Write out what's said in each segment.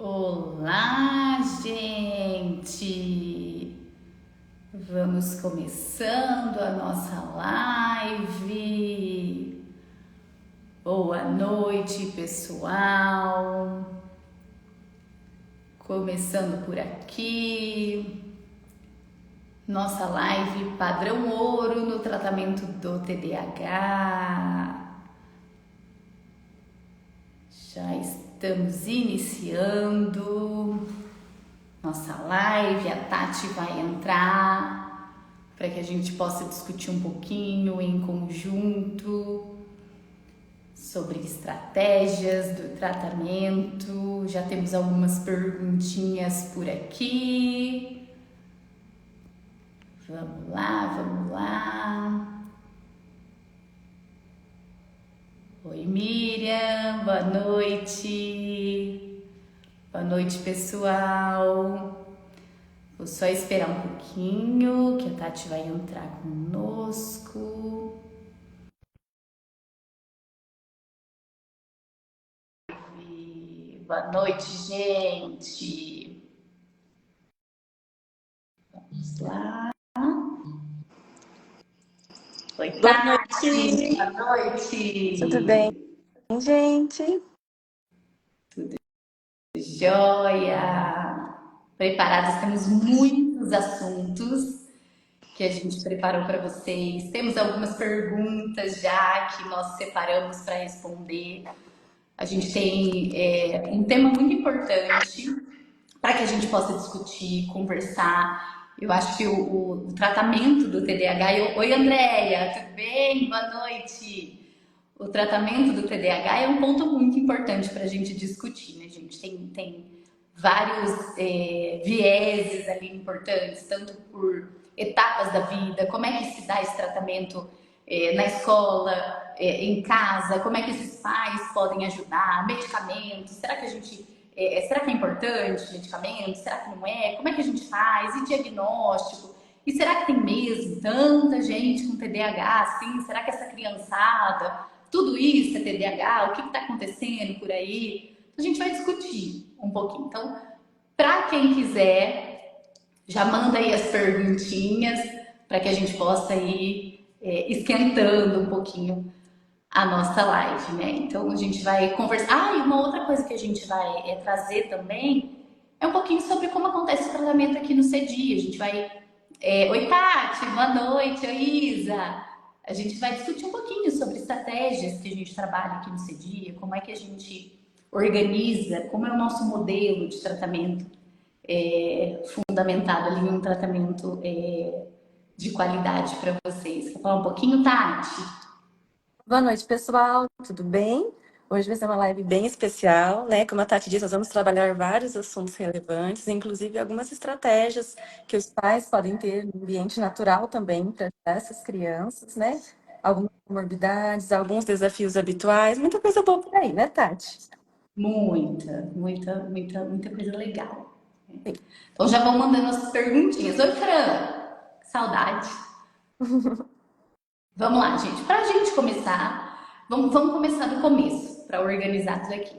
Olá, gente! Vamos começando a nossa live. Boa noite, pessoal! Começando por aqui, nossa live padrão ouro no tratamento do TDAH. Já estamos iniciando nossa live. A Tati vai entrar para que a gente possa discutir um pouquinho em conjunto sobre estratégias do tratamento. Já temos algumas perguntinhas por aqui. Vamos lá, vamos lá. Oi, Miriam, boa noite. Boa noite, pessoal. Vou só esperar um pouquinho que a Tati vai entrar conosco. Boa noite, gente. Vamos lá. Oi, Boa Tati. noite. Boa noite. Tudo bem, gente? Tudo jóia. Preparados? Temos muitos assuntos que a gente preparou para vocês. Temos algumas perguntas já que nós separamos para responder. A gente tem um tema muito importante para que a gente possa discutir, conversar. Eu acho que o tratamento do TDAH... Oi, Andréia, tudo bem? Boa noite. O tratamento do TDAH é um ponto muito importante para a gente discutir, né, gente? Tem vários vieses ali importantes, tanto por etapas da vida, como é que se dá esse tratamento na escola, em casa, como é que esses pais podem ajudar, medicamentos, será que a gente... será que é importante medicamento? Será que não é? Como é que a gente faz? E diagnóstico? E será que tem mesmo tanta gente com TDAH assim? Será que essa criançada, tudo isso é TDAH? O que está acontecendo por aí? A gente vai discutir um pouquinho. Então, para quem quiser, já manda aí as perguntinhas para que a gente possa ir esquentando um pouquinho a nossa live, né? Então a gente vai conversar. E uma outra coisa que a gente vai trazer também é um pouquinho sobre como acontece o tratamento aqui no CEDI. A gente vai. Oi, Tati, boa noite. Oi, Isa. A gente vai discutir um pouquinho sobre estratégias que a gente trabalha aqui no CEDI, como é que a gente organiza, como é o nosso modelo de tratamento fundamentado ali em um tratamento de qualidade para vocês. Quer falar um pouquinho, Tati? Boa noite, pessoal. Tudo bem? Hoje vai ser uma live bem especial, né? Como a Tati disse, nós vamos trabalhar vários assuntos relevantes, inclusive algumas estratégias que os pais podem ter no ambiente natural também para ajudar essas crianças, né? Algumas comorbidades, alguns desafios habituais, muita coisa boa por aí, né, Tati? Muita coisa legal. Então já vão mandando as perguntinhas. Oi, Fran, que saudade. Vamos lá, gente. Para a gente começar, vamos começar do começo, para organizar tudo aqui.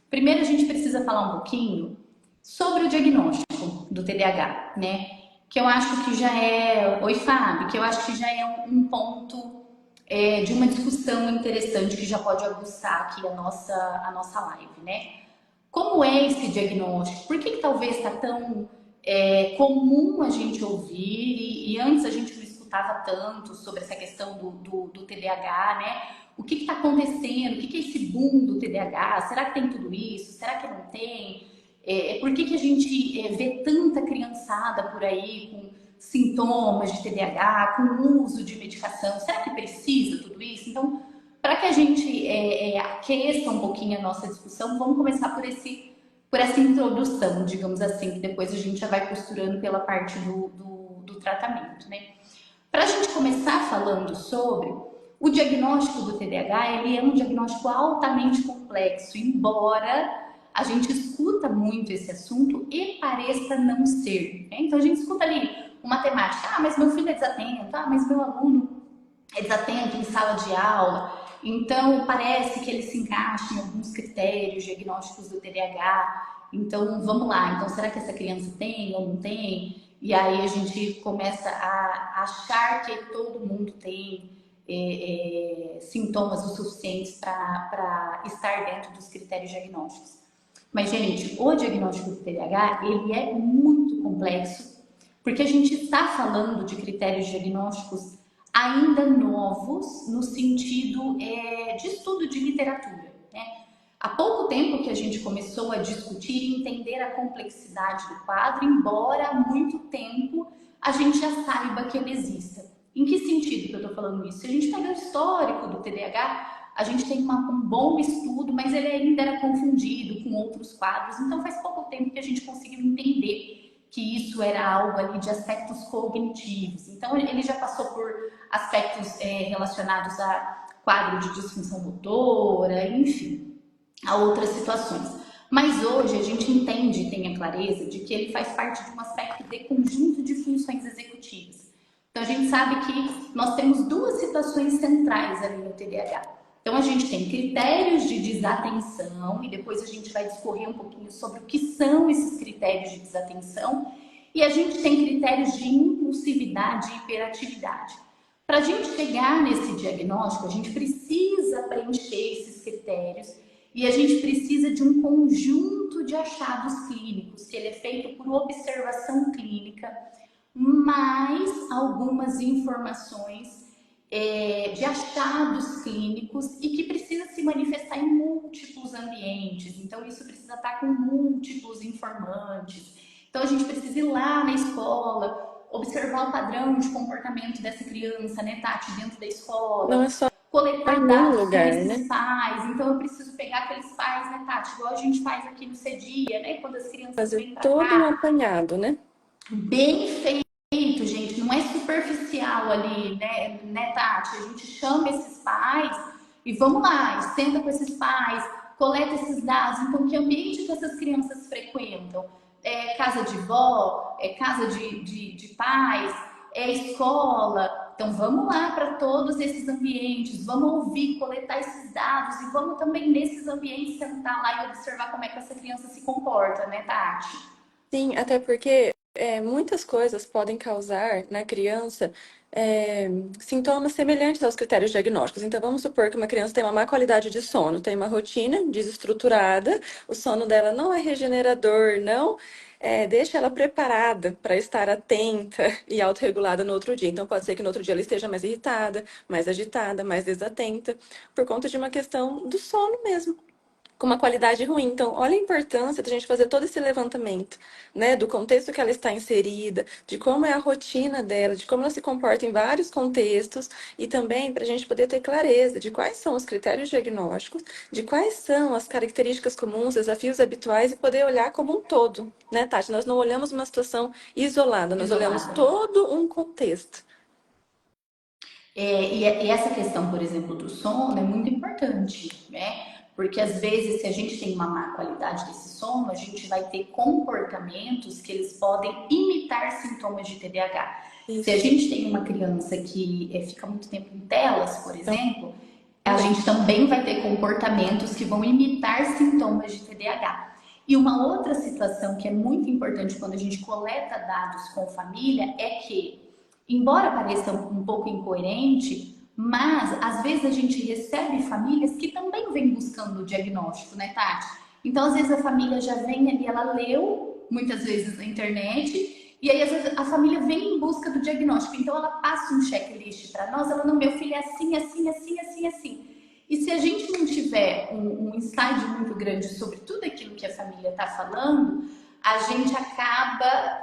Primeiro a gente precisa falar um pouquinho sobre o diagnóstico do TDAH, né? Que eu acho que já é... Oi, Fábio, que eu acho que já é um ponto de uma discussão interessante que já pode aguçar aqui a nossa live, né? Como é esse diagnóstico? Por que talvez está tão comum a gente ouvir e antes a gente não escutava tanto sobre essa questão do TDAH, né? O que está acontecendo? O que é esse boom do TDAH? Será que tem tudo isso? Será que não tem? Por que a gente vê tanta criançada por aí com sintomas de TDAH, com uso de medicação? Será que precisa tudo isso? Então, para que a gente aqueça um pouquinho a nossa discussão, vamos começar por essa introdução, digamos assim, que depois a gente já vai costurando pela parte do tratamento, né? Para a gente começar falando sobre o diagnóstico do TDAH, ele é um diagnóstico altamente complexo, embora a gente escuta muito esse assunto e pareça não ser, né? Então a gente escuta ali uma temática, mas meu filho é desatento, mas meu aluno é desatento em sala de aula. Então, parece que ele se encaixa em alguns critérios diagnósticos do TDAH. Então, vamos lá. Então, será que essa criança tem ou não tem? E aí a gente começa a achar que todo mundo tem sintomas o suficientes para estar dentro dos critérios diagnósticos. Mas, gente, o diagnóstico do TDAH, ele é muito complexo, porque a gente está falando de critérios diagnósticos ainda novos, no sentido de estudo de literatura, né? Há pouco tempo que a gente começou a discutir e entender a complexidade do quadro, embora há muito tempo a gente já saiba que ele exista. Em que sentido que eu estou falando isso? Se a gente pega o histórico do TDAH, a gente tem um bom estudo, mas ele ainda era confundido com outros quadros, então faz pouco tempo que a gente conseguiu entender que isso era algo ali de aspectos cognitivos. Então ele já passou por aspectos relacionados a quadro de disfunção motora, enfim, a outras situações. Mas hoje a gente entende e tem a clareza de que ele faz parte de um aspecto de conjunto de funções executivas. Então a gente sabe que nós temos duas situações centrais ali no TDAH. Então a gente tem critérios de desatenção e depois a gente vai discorrer um pouquinho sobre o que são esses critérios de desatenção. E a gente tem critérios de impulsividade e hiperatividade. Para a gente chegar nesse diagnóstico, a gente precisa preencher esses critérios e a gente precisa de um conjunto de achados clínicos, que ele é feito por observação clínica, mais algumas informações de achados clínicos e que precisa se manifestar em múltiplos ambientes. Então, isso precisa estar com múltiplos informantes. Então, a gente precisa ir lá na escola, observar o padrão de comportamento dessa criança, né, Tati, dentro da Não é escola, só coletar em um dados com lugar, esses né? pais. Então, eu preciso pegar aqueles pais, né, Tati, igual a gente faz aqui no CEDIA, né, quando as crianças Fazer vêm para todo um cá. apanhado, né? Bem feito, gente, não é superficial ali, né, Tati? A gente chama esses pais e vamos lá, senta com esses pais, coleta esses dados. Então, que ambiente que essas crianças frequentam? É casa de vó? É casa de pais? É escola? Então, vamos lá para todos esses ambientes, vamos ouvir, coletar esses dados e vamos também nesses ambientes sentar lá e observar como é que essa criança se comporta, né, Tati? Sim, até porque muitas coisas podem causar na criança é, sintomas semelhantes aos critérios diagnósticos. Então, vamos supor que uma criança tem uma má qualidade de sono, tem uma rotina desestruturada, o sono dela não é regenerador, não deixa ela preparada para estar atenta e autorregulada no outro dia. Então, pode ser que no outro dia ela esteja mais irritada, mais agitada, mais desatenta, por conta de uma questão do sono mesmo, com uma qualidade ruim. Então, olha a importância da gente fazer todo esse levantamento, né, do contexto que ela está inserida, de como é a rotina dela, de como ela se comporta em vários contextos, e também para a gente poder ter clareza de quais são os critérios diagnósticos, de quais são as características comuns, desafios habituais, e poder olhar como um todo, né, Tati? Nós não olhamos uma situação isolada, nós olhamos Isolada. todo um contexto. E essa questão, por exemplo, do sono é muito importante, né? Porque às vezes, se a gente tem uma má qualidade desse sono, a gente vai ter comportamentos que eles podem imitar sintomas de TDAH. Se a Isso. gente tem uma criança que fica muito tempo em telas, por Então, exemplo, a também. gente também vai ter comportamentos que vão imitar sintomas de TDAH. E uma outra situação que é muito importante quando a gente coleta dados com família é que, embora pareça um pouco incoerente, mas às vezes a gente recebe famílias que também vêm buscando o diagnóstico, né, Tati? Então, às vezes a família já vem ali, ela leu muitas vezes na internet, e aí às vezes a família vem em busca do diagnóstico. Então, ela passa um checklist para nós, ela não, meu filho é assim, assim, assim, assim, assim. E se a gente não tiver um insight muito grande sobre tudo aquilo que a família está falando, a gente acaba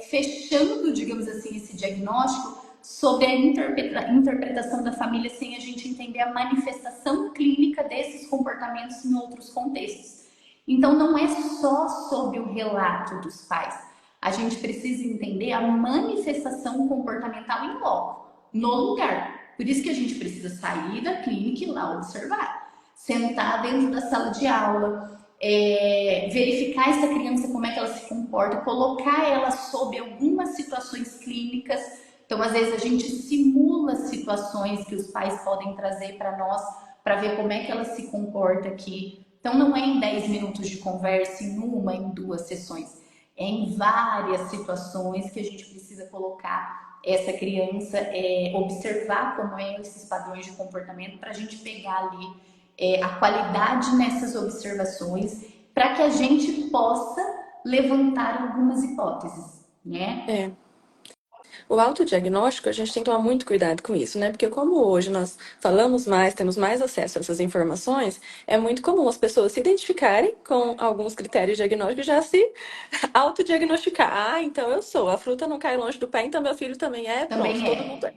fechando, digamos assim, esse diagnóstico sobre a interpretação da família sem a gente entender a manifestação clínica desses comportamentos em outros contextos. Então, não é só sobre o relato dos pais. A gente precisa entender a manifestação comportamental em loco, no lugar. Por isso que a gente precisa sair da clínica e ir lá observar. Sentar dentro da sala de aula, verificar essa criança, como é que ela se comporta, colocar ela sob algumas situações clínicas Então, às vezes, a gente simula situações que os pais podem trazer para nós, para ver como é que ela se comporta aqui. Então, não é em 10 minutos de conversa, em uma, em duas sessões. É em várias situações que a gente precisa colocar essa criança, observar como é esses padrões de comportamento, para a gente pegar ali a qualidade nessas observações, para que a gente possa levantar algumas hipóteses, né? É. O autodiagnóstico, a gente tem que tomar muito cuidado com isso, né? Porque como hoje nós falamos mais, temos mais acesso a essas informações, é muito comum as pessoas se identificarem com alguns critérios diagnósticos e já se autodiagnosticar. Ah, então eu sou. A fruta não cai longe do pé, então meu filho também é. Pronto, Também todo mundo é.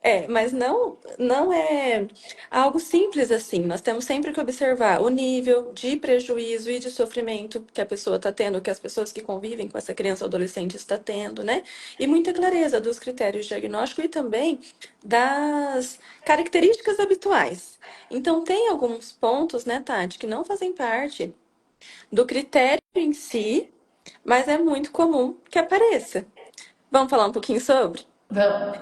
é. Mas não é algo simples assim. Nós temos sempre que observar o nível de prejuízo e de sofrimento que a pessoa está tendo, que as pessoas que convivem com essa criança ou adolescente está tendo, né? E muita clareza dos critérios diagnósticos e também das características habituais. Então, tem alguns pontos, né, Tati, que não fazem parte do critério em si, mas é muito comum que apareça. Vamos falar um pouquinho sobre? Vamos.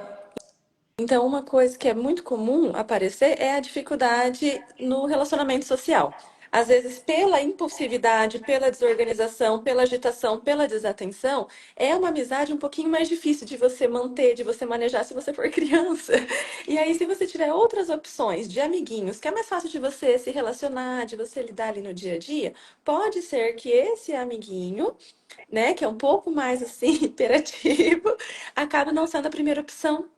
Então, uma coisa que é muito comum aparecer é a dificuldade no relacionamento social. Às vezes, pela impulsividade, pela desorganização, pela agitação, pela desatenção, é uma amizade um pouquinho mais difícil de você manter, de você manejar se você for criança. E aí, se você tiver outras opções de amiguinhos, que é mais fácil de você se relacionar, de você lidar ali no dia a dia, pode ser que esse amiguinho, né, que é um pouco mais assim, hiperativo, acabe não sendo a primeira opção.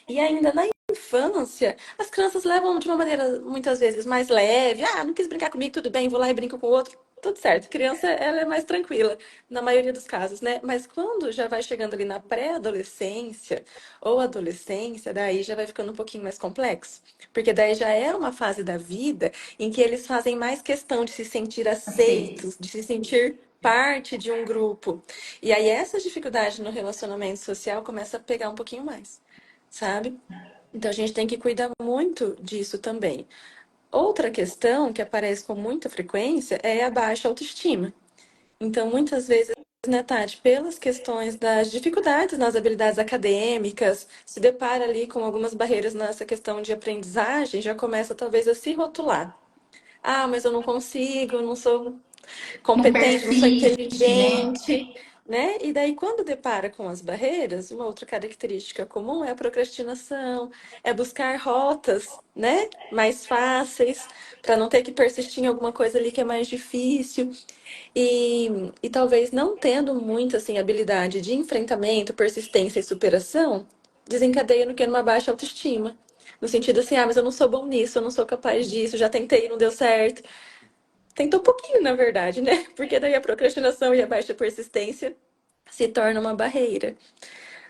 E ainda na infância, as crianças levam de uma maneira muitas vezes mais leve. Ah, não quis brincar comigo, tudo bem, vou lá e brinco com o outro. Tudo certo. Criança, ela é mais tranquila, na maioria dos casos, né? Mas quando já vai chegando ali na pré-adolescência ou adolescência, daí já vai ficando um pouquinho mais complexo. Porque daí já é uma fase da vida em que eles fazem mais questão de se sentir Aceito. aceitos, de se sentir parte de um grupo. E aí essa dificuldade no relacionamento social começa a pegar um pouquinho mais, sabe? Então a gente tem que cuidar muito disso também. Outra questão que aparece com muita frequência é a baixa autoestima. Então, muitas vezes, né, Tati, pelas questões das dificuldades nas habilidades acadêmicas, se depara ali com algumas barreiras nessa questão de aprendizagem, já começa talvez a se rotular. Ah, mas eu não consigo, eu não sou Não competente, não sou persiste, né? inteligente, né? E daí, quando depara com as barreiras, uma outra característica comum é a procrastinação, é buscar rotas, né? Mais fáceis, para não ter que persistir em alguma coisa ali que é mais difícil. E talvez não tendo muito, assim, habilidade de enfrentamento, persistência e superação, desencadeia no que? Numa baixa autoestima. No sentido assim, ah, mas eu não sou bom nisso, eu não sou capaz disso, já tentei e não deu certo. Tentou um pouquinho, na verdade, né? Porque daí a procrastinação e a baixa persistência se torna uma barreira.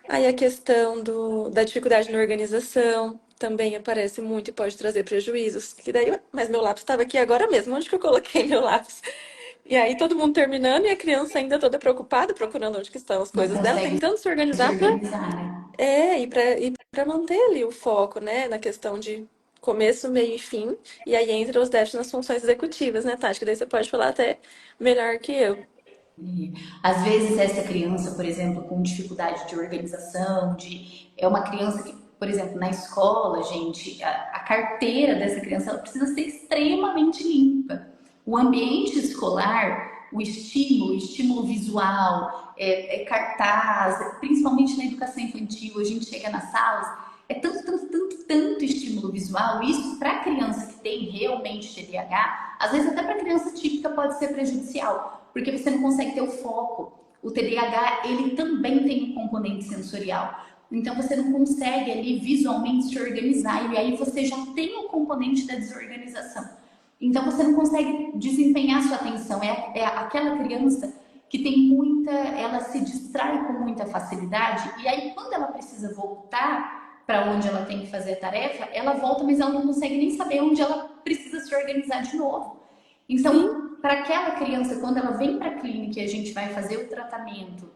Aí a questão da dificuldade na organização também aparece muito e pode trazer prejuízos. Que daí, mas meu lápis estava aqui agora mesmo, onde que eu coloquei meu lápis? E aí todo mundo terminando e a criança ainda toda preocupada, procurando onde que estão as Não coisas dela, consegue tentando se se organizar para organizar, né? e para manter ali o foco, né, na questão de começo, meio e fim. E aí entra os déficits nas funções executivas, né, Tati? Que daí você pode falar até melhor que eu. E, às vezes essa criança, por exemplo, com dificuldade de organização, é uma criança que, por exemplo, na escola, gente, a carteira dessa criança ela precisa ser extremamente limpa. O ambiente escolar, o estímulo visual, cartaz, principalmente na educação infantil, a gente chega nas salas, é tanto, tanto, tanto, tanto estímulo visual. Isso para a criança que tem realmente TDAH, às vezes até para a criança típica pode ser prejudicial, porque você não consegue ter o foco. O TDAH, ele também tem um componente sensorial. Então você não consegue ali visualmente se organizar e aí você já tem o componente da desorganização. Então você não consegue desempenhar sua atenção. É aquela criança que tem muita, ela se distrai com muita facilidade e aí quando ela precisa voltar para onde ela tem que fazer a tarefa, ela volta, mas ela não consegue nem saber onde ela precisa se organizar de novo. Sim, Então, para aquela criança, quando ela vem para a clínica e a gente vai fazer o tratamento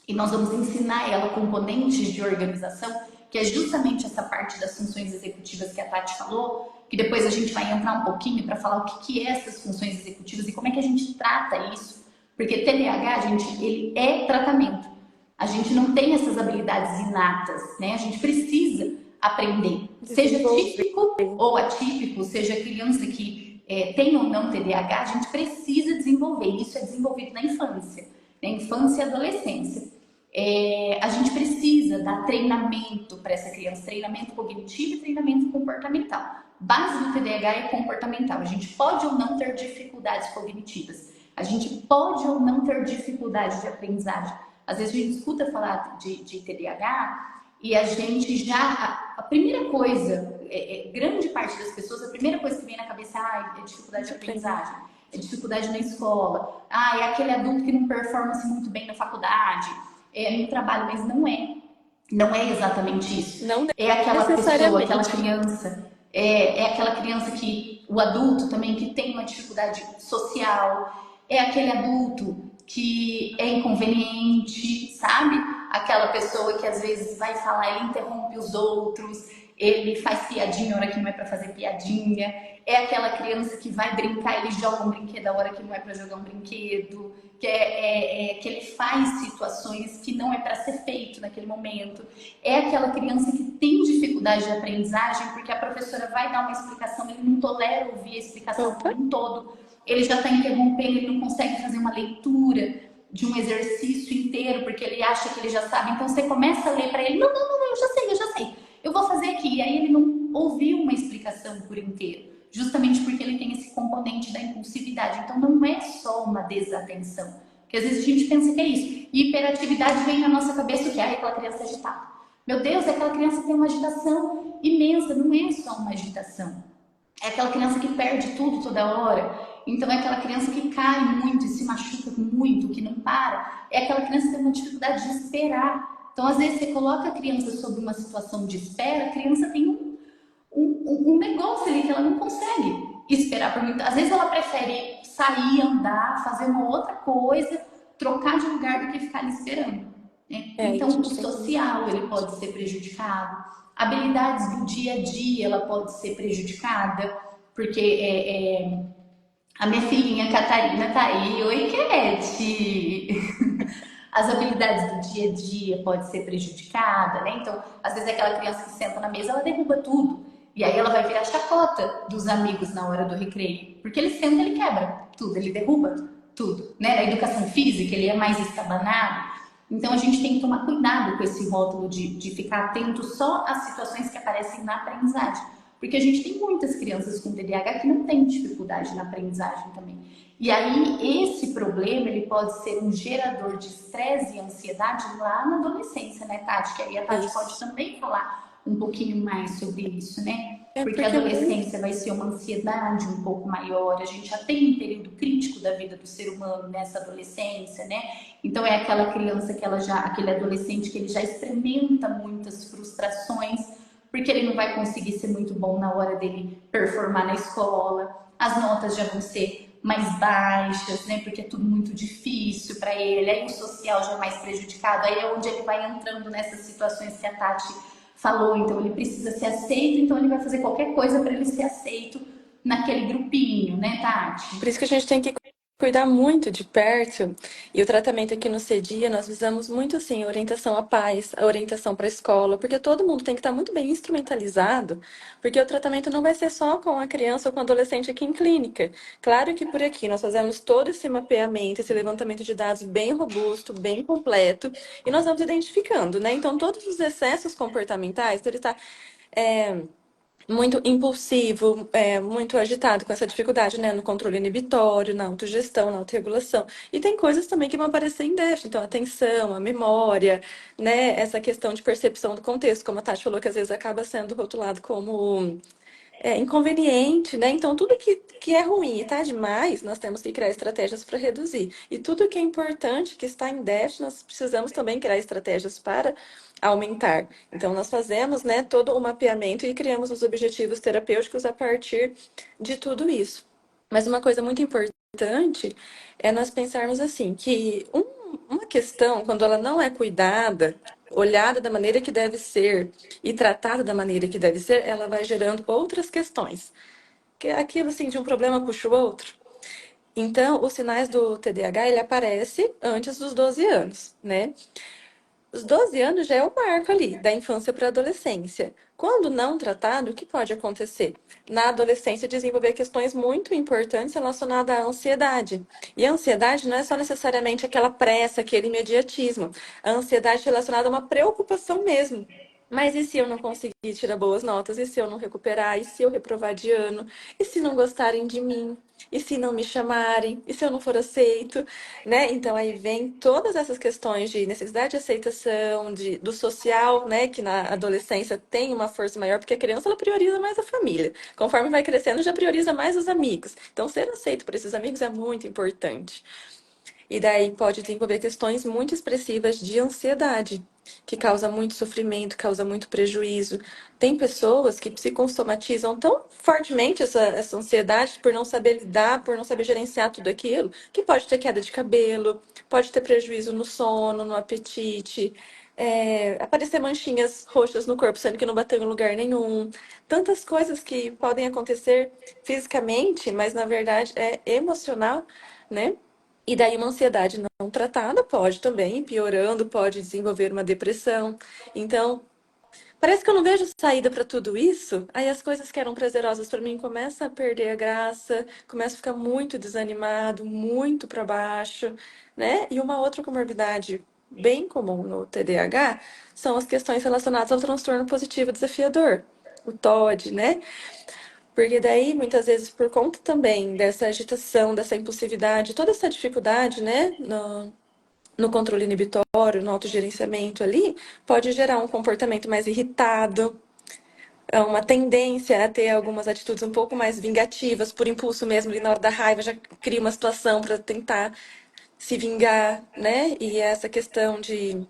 e nós vamos ensinar ela componentes de organização, que é justamente essa parte das funções executivas que a Tati falou, que depois a gente vai entrar um pouquinho para falar o que é essas funções executivas e como é que a gente trata isso, porque TDAH, gente, ele é tratamento. A gente não tem essas habilidades inatas, né? A gente precisa aprender, seja Desenvolver. típico ou atípico, seja criança que tem ou não TDAH, a gente precisa desenvolver. Isso é desenvolvido na infância e adolescência. A gente precisa dar treinamento para essa criança, treinamento cognitivo e treinamento comportamental. Base do TDAH é comportamental. A gente pode ou não ter dificuldades cognitivas. A gente pode ou não ter dificuldade de aprendizagem. Às vezes a gente escuta falar de TDAH e a gente já. A primeira coisa, grande parte das pessoas, a primeira coisa que vem na cabeça é dificuldade de aprendizagem, é dificuldade na escola, é aquele adulto que não performa assim, muito bem na faculdade, no trabalho, mas não é. Não é exatamente isso. Não É aquela pessoa, aquela necessariamente. criança, é aquela criança que, o adulto também, que tem uma dificuldade social, é aquele adulto que é inconveniente, sabe? Aquela pessoa que às vezes vai falar, ele interrompe os outros, ele faz piadinha na hora que não é para fazer piadinha, é aquela criança que vai brincar, ele joga um brinquedo a hora que não é para jogar um brinquedo, que ele faz situações que não é para ser feito naquele momento. É aquela criança que tem dificuldade de aprendizagem porque a professora vai dar uma explicação, ele não tolera ouvir a explicação Opa, como um todo, ele já está interrompendo, ele não consegue fazer uma leitura de um exercício inteiro porque ele acha que ele já sabe. Então você começa a ler para ele, não, não, não, eu já sei, eu vou fazer aqui. E aí ele não ouviu uma explicação por inteiro, justamente porque ele tem esse componente da impulsividade. Então não é só uma desatenção, porque às vezes a gente pensa que é isso. E hiperatividade vem na nossa cabeça o que é aquela criança agitada. Meu Deus, aquela criança tem uma agitação imensa, não é só uma agitação. É aquela criança que perde tudo toda hora. Então é aquela criança que cai muito e se machuca muito, que não para. É aquela criança que tem uma dificuldade de esperar. Então, às vezes, você coloca a criança sob uma situação de espera, a criança tem um negócio ali que ela não consegue esperar por muito. Às vezes ela prefere sair, andar, fazer uma outra coisa, trocar de lugar do que ficar ali esperando. Né? a Então o gente tem que. social ele pode ser prejudicado, habilidades do dia a dia ela pode ser prejudicada, porque a minha filhinha Catarina tá aí, oi Cat! As habilidades do dia a dia pode ser prejudicada, né? Então, às vezes aquela criança que senta na mesa, ela derruba tudo. E aí ela vai virar chacota dos amigos na hora do recreio. Porque ele senta, ele quebra tudo, ele derruba tudo, né? Na educação física, ele é mais estabanado. Então, a gente tem que tomar cuidado com esse rótulo de ficar atento só às situações que aparecem na aprendizagem. Porque a gente tem muitas crianças com TDAH que não têm dificuldade na aprendizagem também. E aí, esse problema, ele pode ser um gerador de estresse e ansiedade lá na adolescência, né, Tati? Que aí a Tati pode Isso. também falar um pouquinho mais sobre isso, né? É Porque a porque adolescência vai ser uma ansiedade um pouco maior, a gente já tem um período crítico da vida do ser humano nessa adolescência, né? Então é aquela criança que ela já, aquele adolescente que ele já experimenta muitas frustrações, porque ele não vai conseguir ser muito bom na hora dele performar na escola, as notas já vão ser mais baixas, né? Porque é tudo muito difícil para ele, aí o social já é mais prejudicado, aí é onde ele vai entrando nessas situações que a Tati falou, então ele precisa ser aceito, então ele vai fazer qualquer coisa para ele ser aceito naquele grupinho, né, Por Tati? isso que a gente tem que cuidar muito de perto. E o tratamento aqui no CEDIA, nós visamos muito assim, a orientação a pais, a orientação para a escola, porque todo mundo tem que estar muito bem instrumentalizado, porque o tratamento não vai ser só com a criança ou com o adolescente aqui em clínica. Claro que por aqui nós fazemos todo esse mapeamento, esse levantamento de dados bem robusto, bem completo, e nós vamos identificando, né? Então, todos os excessos comportamentais, então ele está muito impulsivo, muito agitado com essa dificuldade, né, no controle inibitório, na autogestão, na autorregulação. E tem coisas também que vão aparecer em déficit, então a atenção, a memória, né, essa questão de percepção do contexto, como a Tati falou, que às vezes acaba sendo rotulado como inconveniente, né? Então, tudo que é ruim e está demais, nós temos que criar estratégias para reduzir. E tudo que é importante, que está em déficit, nós precisamos também criar estratégias para aumentar. Então, nós fazemos, né, todo o mapeamento e criamos os objetivos terapêuticos a partir de tudo isso. Mas uma coisa muito importante é nós pensarmos assim, que uma questão, quando ela não é cuidada, olhada da maneira que deve ser e tratada da maneira que deve ser, ela vai gerando outras questões. Que é aquilo assim, de um problema puxa o outro. Então, os sinais do TDAH, ele aparece antes dos 12 anos, né? Os 12 anos já é o marco ali, da infância para a adolescência. Quando não tratado, o que pode acontecer? Na adolescência, desenvolver questões muito importantes relacionadas à ansiedade. E a ansiedade não é só necessariamente aquela pressa, aquele imediatismo. A ansiedade é relacionada a uma preocupação mesmo. Mas e se eu não conseguir tirar boas notas? E se eu não recuperar? E se eu reprovar de ano? E se não gostarem de mim? E se não me chamarem? E se eu não for aceito? Né? Então aí vem todas essas questões de necessidade de aceitação, do social, né? Que na adolescência tem uma força maior, porque a criança ela prioriza mais a família. Conforme vai crescendo, já prioriza mais os amigos. Então, ser aceito por esses amigos é muito importante. E daí pode desenvolver questões muito expressivas de ansiedade, que causa muito sofrimento, causa muito prejuízo. Tem pessoas que psicossomatizam tão fortemente essa ansiedade por não saber lidar, por não saber gerenciar tudo aquilo, que pode ter queda de cabelo, pode ter prejuízo no sono, no apetite, aparecer manchinhas roxas no corpo, sendo que não bateu em lugar nenhum. Tantas coisas que podem acontecer fisicamente, mas na verdade é emocional, né? E daí uma ansiedade não tratada pode também, ir piorando, pode desenvolver uma depressão. Então, parece que eu não vejo saída para tudo isso. Aí as coisas que eram prazerosas para mim começam a perder a graça, começam a ficar muito desanimado, muito para baixo, né? E uma outra comorbidade bem comum no TDAH são as questões relacionadas ao transtorno positivo desafiador, o TOD, né? Porque daí, muitas vezes, por conta também dessa agitação, dessa impulsividade, toda essa dificuldade, né, no controle inibitório, no autogerenciamento ali, pode gerar um comportamento mais irritado, uma tendência a ter algumas atitudes um pouco mais vingativas, por impulso mesmo, ali na hora da raiva, já cria uma situação para tentar se vingar, né? E essa questão de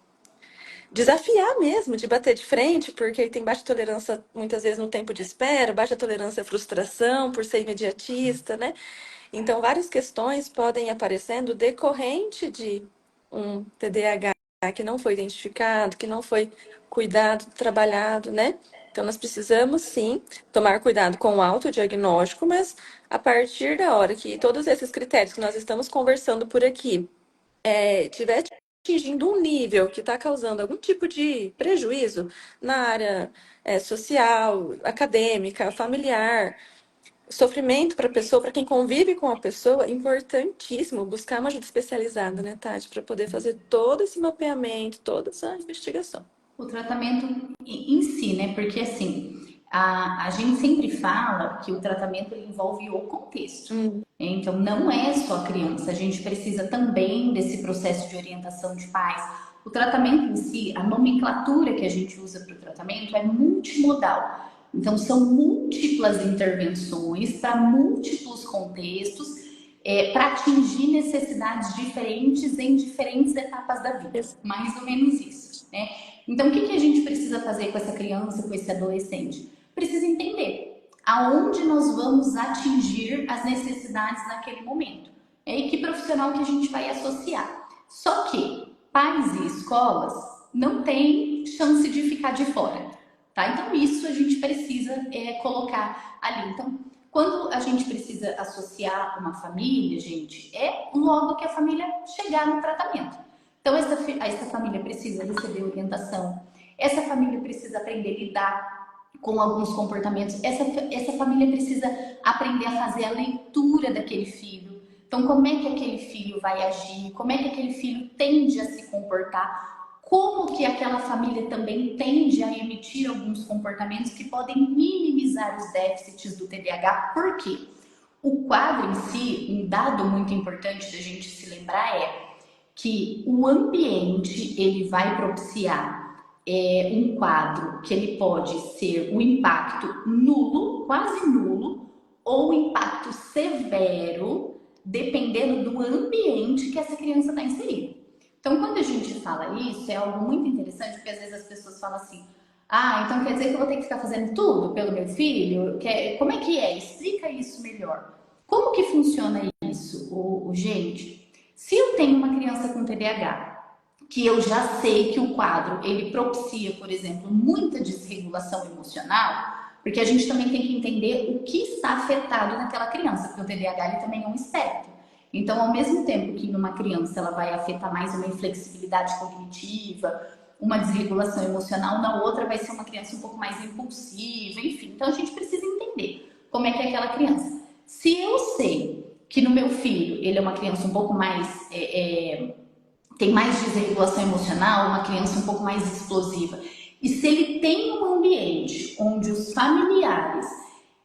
desafiar mesmo, de bater de frente, porque tem baixa tolerância muitas vezes no tempo de espera, baixa tolerância à frustração por ser imediatista, né? Então, várias questões podem aparecendo decorrente de um TDAH que não foi identificado, que não foi cuidado, trabalhado, né? Então, nós precisamos, sim, tomar cuidado com o autodiagnóstico, mas a partir da hora que todos esses critérios que nós estamos conversando por aqui tiver atingindo um nível que está causando algum tipo de prejuízo na área social, acadêmica, familiar, sofrimento para a pessoa, para quem convive com a pessoa, é importantíssimo buscar uma ajuda especializada, né, Tati, para poder fazer todo esse mapeamento, toda essa investigação. O tratamento em si, né? Porque assim, a gente sempre fala que o tratamento ele envolve o contexto. Hum, Então, não é só a criança, a gente precisa também desse processo de orientação de pais. O tratamento em si, a nomenclatura que a gente usa para o tratamento é multimodal. Então, são múltiplas intervenções para múltiplos contextos, para atingir necessidades diferentes em diferentes etapas da vida. Mais ou menos isso, né? Então, o que a gente precisa fazer com essa criança, com esse adolescente? Precisa entender aonde nós vamos atingir as necessidades naquele momento. E que profissional que a gente vai associar. Só que pais e escolas não têm chance de ficar de fora. Tá? Então, isso a gente precisa colocar ali. Então, quando a gente precisa associar uma família, gente, é logo que a família chegar no tratamento. Então, essa família precisa receber orientação, essa família precisa aprender a lidar com alguns comportamentos, essa família precisa aprender a fazer a leitura daquele filho. Então, como é que aquele filho vai agir? Como é que aquele filho tende a se comportar? Como que aquela família também tende a emitir alguns comportamentos que podem minimizar os déficits do TDAH? Por quê? O quadro em si, um dado muito importante da gente se lembrar que o ambiente ele vai propiciar um quadro que ele pode ser um impacto nulo, quase nulo, ou impacto severo, dependendo do ambiente que essa criança está inserida. Então, quando a gente fala isso, é algo muito interessante, porque às vezes as pessoas falam assim: ah, então quer dizer que eu vou ter que ficar fazendo tudo pelo meu filho? Como é que é? Explica isso melhor. Como que funciona isso, gente? Se eu tenho uma criança com TDAH, que eu já sei que o quadro ele propicia, por exemplo, muita desregulação emocional, porque a gente também tem que entender o que está afetado naquela criança, porque o TDAH ele também é um espectro. Então, ao mesmo tempo que numa criança ela vai afetar mais uma inflexibilidade cognitiva, uma desregulação emocional, na outra vai ser uma criança um pouco mais impulsiva, enfim. Então a gente precisa entender como é que é aquela criança. Se eu sei que no meu filho ele é uma criança um pouco mais tem mais desregulação emocional, uma criança um pouco mais explosiva. E se ele tem um ambiente onde os familiares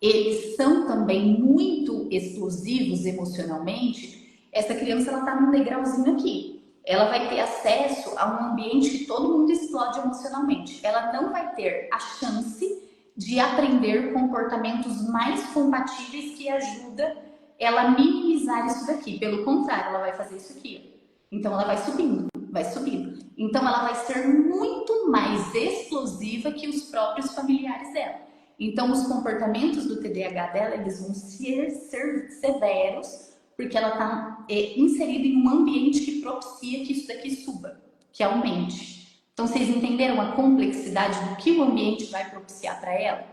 eles são também muito explosivos emocionalmente, essa criança ela está num degrauzinho aqui. Ela vai ter acesso a um ambiente que todo mundo explode emocionalmente. Ela não vai ter a chance de aprender comportamentos mais compatíveis que ajuda ela a minimizar isso daqui. Pelo contrário, ela vai fazer isso aqui. Então ela vai subindo, vai subindo. Então ela vai ser muito mais explosiva que os próprios familiares dela. Então os comportamentos do TDAH dela, eles vão ser severos, porque ela está inserida em um ambiente que propicia que isso daqui suba, que aumente. Então vocês entenderam a complexidade do que o ambiente vai propiciar para ela?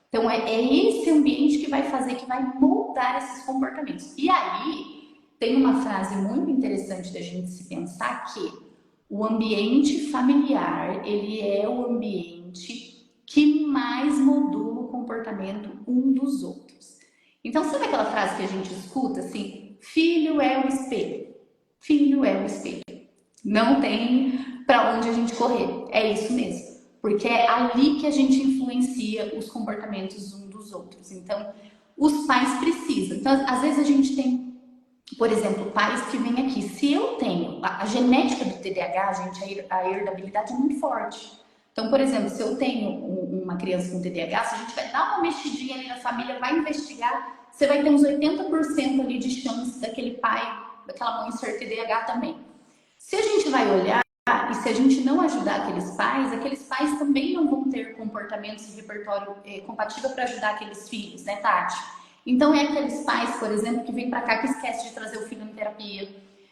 Então é esse ambiente que vai fazer, que vai moldar esses comportamentos. E aí tem uma frase muito interessante da gente se pensar que o ambiente familiar, ele é o ambiente que mais modula o comportamento um dos outros. Então, sabe aquela frase que a gente escuta assim? Filho é o espelho. Filho é o espelho. Não tem para onde a gente correr. É isso mesmo. Porque é ali que a gente influencia os comportamentos um dos outros. Então, os pais precisam. Então, às vezes a gente tem, por exemplo, pais que vêm aqui. Se eu tenho a genética do TDAH, gente, a herdabilidade é muito forte. Então, por exemplo, se eu tenho uma criança com TDAH, se a gente vai dar uma mexidinha ali na família, vai investigar, você vai ter uns 80% ali de chance daquele pai, daquela mãe ser TDAH também. Se a gente vai olhar e se a gente não ajudar aqueles pais também não vão ter comportamentos e repertório compatível para ajudar aqueles filhos, né, Tati? Então é aqueles pais, por exemplo, que vêm para cá que esquece de trazer o filho em terapia,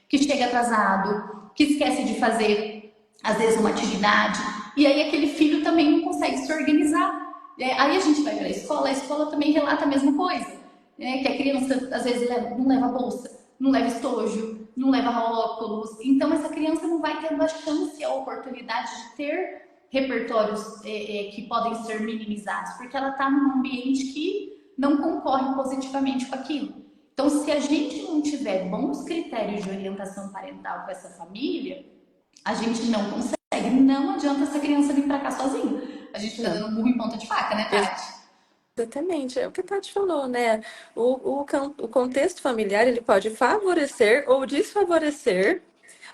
que chega atrasado, que esquece de fazer às vezes uma atividade, e aí aquele filho também não consegue se organizar. Aí a gente vai para a escola também relata a mesma coisa, que a criança às vezes não leva bolsa, não leva estojo, não leva óculos. Então essa criança não vai tendo a chance, a oportunidade de ter repertórios que podem ser minimizados, porque ela está num ambiente que não concorre positivamente com aquilo. Então, se a gente não tiver bons critérios de orientação parental com essa família, a gente não consegue. Não adianta essa criança vir para cá sozinha. A gente fica Não. dando murro em ponta de faca, né, Tati? Exatamente, é o que a Tati falou, né? O contexto familiar ele pode favorecer ou desfavorecer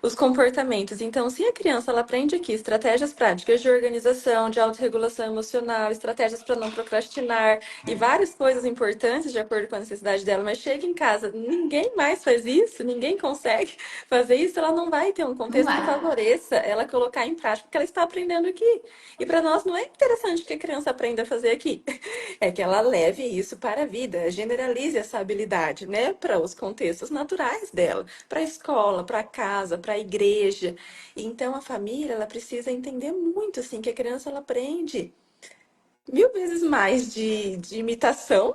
os comportamentos. Então, se a criança ela aprende aqui estratégias práticas de organização, de autorregulação emocional, estratégias para não procrastinar e várias coisas importantes de acordo com a necessidade dela, mas chega em casa, ninguém mais faz isso, ninguém consegue fazer isso, ela não vai ter um Não contexto que vai. favoreça ela colocar em prática o que ela está aprendendo aqui. E para nós não é interessante que a criança aprenda a fazer aqui. É que ela leve isso para a vida, generalize essa habilidade, né, para os contextos naturais dela, para a escola, para a casa, para a igreja. Então a família, ela precisa entender muito assim que a criança ela aprende mil vezes mais de imitação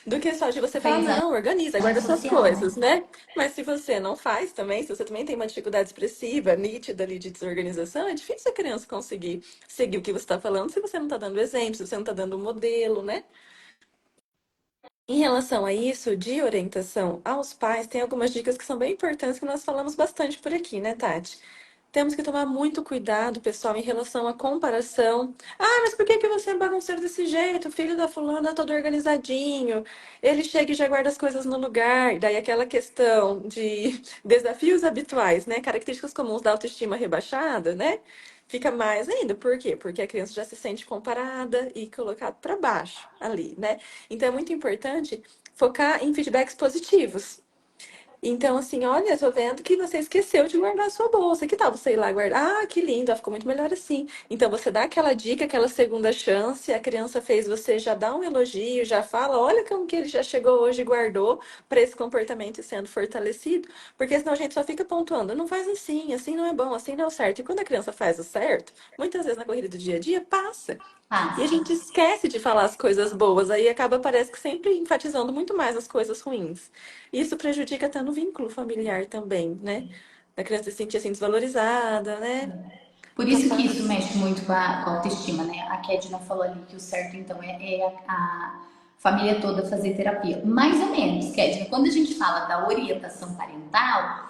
do que só de você falar, Aprendizagem não, organiza, guarda suas social, né? coisas, né? Mas se você não faz também, se você também tem uma dificuldade expressiva, nítida ali de desorganização, é difícil a criança conseguir seguir o que você está falando se você não está dando exemplo, se você não está dando um modelo, né? Em relação a isso, de orientação aos pais, tem algumas dicas que são bem importantes que nós falamos bastante por aqui, né, Tati? Temos que tomar muito cuidado, pessoal, em relação à comparação. Ah, mas por que que você é bagunceiro desse jeito? O filho da fulana é todo organizadinho. Ele chega e já guarda as coisas no lugar. E daí aquela questão de desafios habituais, né? Características comuns da autoestima rebaixada, né? Fica mais ainda. Por quê? Porque a criança já se sente comparada e colocada para baixo ali, né? Então é muito importante focar em feedbacks positivos. Então, assim, olha, tô vendo que você esqueceu de guardar a sua bolsa. Que tal você ir lá guardar? Ah, que lindo, ficou muito melhor assim. Então, você dá aquela dica, aquela segunda chance, a criança fez, você já dá um elogio, já fala, olha como que ele já chegou hoje e guardou para esse comportamento sendo fortalecido. Porque senão a gente só fica pontuando, não faz assim, assim não é bom, assim não é o certo. E quando a criança faz o certo, muitas vezes na corrida do dia a dia, passa. E a Passa, gente esquece de falar as coisas boas, aí acaba, parece que sempre enfatizando muito mais as coisas ruins. Isso prejudica até no vínculo familiar também, né? A criança se sentir assim desvalorizada, né? Por isso que isso mexe muito com a autoestima, né? A Kedna falou ali que o certo, então, é a família toda fazer terapia. Mais ou menos, Kedna, quando a gente fala da orientação parental,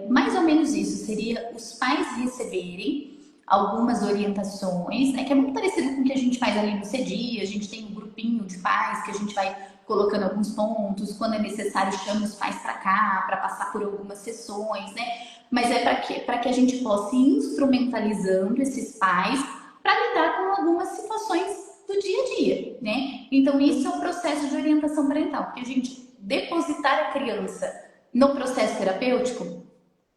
mais ou menos isso. Seria os pais receberem algumas orientações, né? Que é muito parecido com o que a gente faz ali no CEDI. A gente tem um grupinho de pais que a gente vai colocando alguns pontos. Quando é necessário, chama os pais para cá, para passar por algumas sessões, né? Mas é para quê? Para que a gente possa ir instrumentalizando esses pais para lidar com algumas situações do dia a dia, né? Então, isso é o processo de orientação parental, porque a gente depositar a criança no processo terapêutico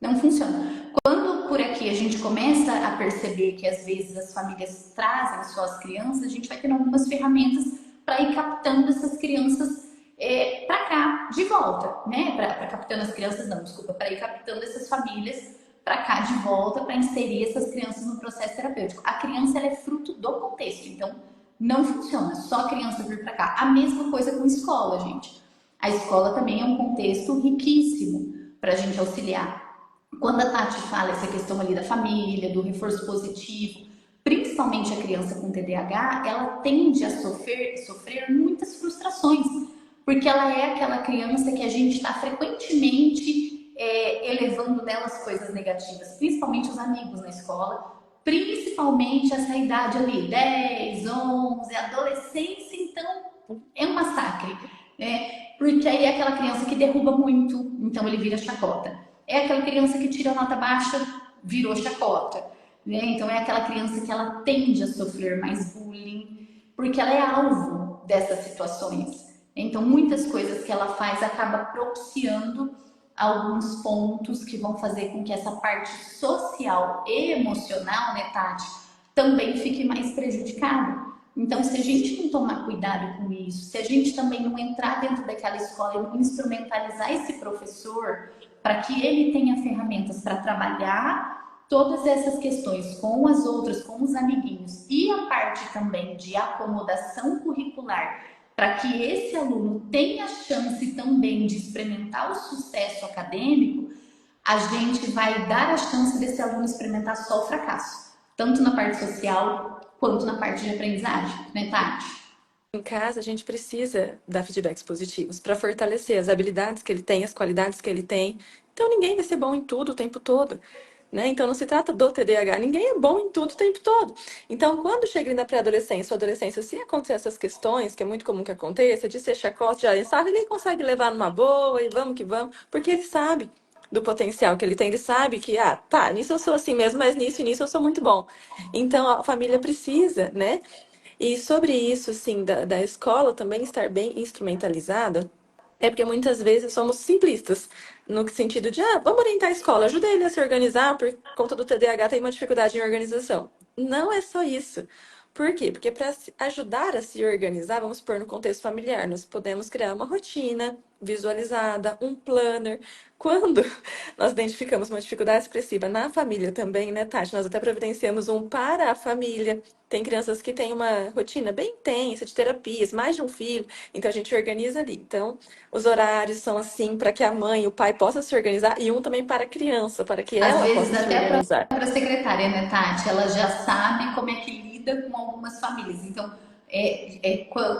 não funciona. Quando por aqui a gente começa a perceber que às vezes as famílias trazem suas crianças, a gente vai tendo algumas ferramentas para ir captando essas crianças para cá de volta, né? Para captando as crianças, não, desculpa, para ir captando essas famílias para cá de volta, para inserir essas crianças no processo terapêutico. A criança ela é fruto do contexto, então não funciona só a criança vir para cá. A mesma coisa com a escola, gente. A escola também é um contexto riquíssimo para a gente auxiliar. Quando a Tati fala essa questão ali da família, do reforço positivo, principalmente a criança com TDAH, ela tende a sofrer muitas frustrações, porque ela é aquela criança que a gente está frequentemente elevando nelas coisas negativas, principalmente os amigos na escola, principalmente essa idade ali, 10, 11, adolescência, então é um massacre, né? Porque aí é aquela criança que derruba muito, então ele vira chacota. É aquela criança que tira nota baixa, virou chacota, né? Então é aquela criança que ela tende a sofrer mais bullying, porque ela é alvo dessas situações. Então muitas coisas que ela faz acaba propiciando alguns pontos que vão fazer com que essa parte social e emocional, né, Tati, também fique mais prejudicada. Então, se a gente não tomar cuidado com isso, se a gente também não entrar dentro daquela escola e não instrumentalizar esse professor para que ele tenha ferramentas para trabalhar todas essas questões com as outras, com os amiguinhos e a parte também de acomodação curricular, para que esse aluno tenha chance também de experimentar o sucesso acadêmico, a gente vai dar a chance desse aluno experimentar só o fracasso, tanto na parte social quanto na parte de aprendizagem, né, Tati? Em casa, a gente precisa dar feedbacks positivos para fortalecer as habilidades que ele tem, as qualidades que ele tem. Então, ninguém vai ser bom em tudo o tempo todo, né? Então, não se trata do TDAH, ninguém é bom em tudo o tempo todo. Então, quando chega na pré-adolescência ou adolescência, se acontecer essas questões, que é muito comum que aconteça, de ser chacota, já sabe, ele consegue levar numa boa e vamos que vamos, porque ele sabe do potencial que ele tem, ele sabe que, tá, nisso eu sou assim mesmo, mas nisso e nisso eu sou muito bom. Então, a família precisa, né? E sobre isso, assim, da escola também estar bem instrumentalizada, é porque muitas vezes somos simplistas, no sentido de, vamos orientar a escola, ajuda ele a se organizar, por conta do TDAH tem uma dificuldade em organização. Não é só isso. Por quê? Porque para ajudar a se organizar, vamos pôr no contexto familiar, nós podemos criar uma rotina visualizada, um planner. Quando nós identificamos uma dificuldade expressiva na família também, né, Tati? Nós até providenciamos um para a família. Tem crianças que têm uma rotina bem intensa de terapias, mais de um filho, então a gente organiza ali. Então, os horários são assim para que a mãe e o pai possam se organizar e um também para a criança, para que Às ela vezes possa se até a organizar. própria secretária, né, Tati? Ela já sabe como é que lida com algumas famílias. Então,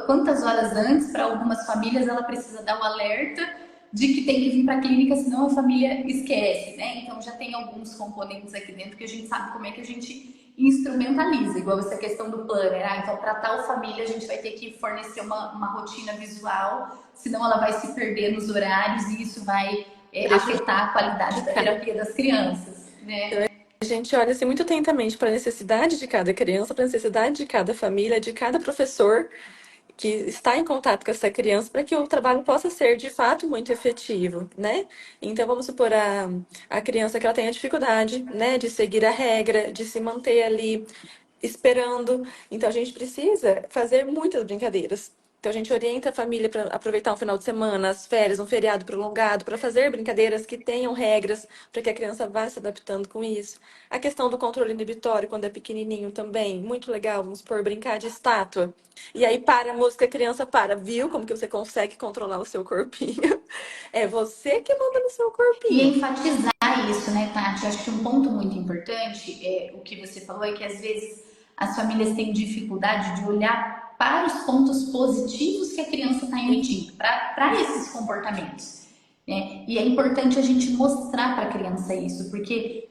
quantas horas antes, para algumas famílias, ela precisa dar o alerta de que tem que vir para a clínica, senão a família esquece, né? Então, já tem alguns componentes aqui dentro que a gente sabe como é que a gente instrumentaliza, igual essa questão do planner. Então, para tal família, a gente vai ter que fornecer uma rotina visual, senão ela vai se perder nos horários e isso vai afetar a qualidade da Prejudicar. terapia das crianças, né? A gente olha assim, muito atentamente para a necessidade de cada criança, para a necessidade de cada família, de cada professor que está em contato com essa criança, para que o trabalho possa ser de fato muito efetivo, né? Então, vamos supor a criança que ela tenha dificuldade, né, de seguir a regra, de se manter ali esperando. Então, a gente precisa fazer muitas brincadeiras. Então a gente orienta a família para aproveitar um final de semana, as férias, um feriado prolongado, para fazer brincadeiras que tenham regras, para que a criança vá se adaptando com isso. A questão do controle inibitório, quando é pequenininho também, muito legal. Vamos por brincar de estátua. E aí para a música, a criança para. Viu como que você consegue controlar o seu corpinho? É você que manda no seu E corpinho. enfatizar isso, né, Tati? Acho que um ponto muito importante é o que você falou é que às vezes as famílias têm dificuldade de olhar para os pontos positivos que a criança está emitindo, para esses comportamentos. Né? E é importante a gente mostrar para a criança isso, porque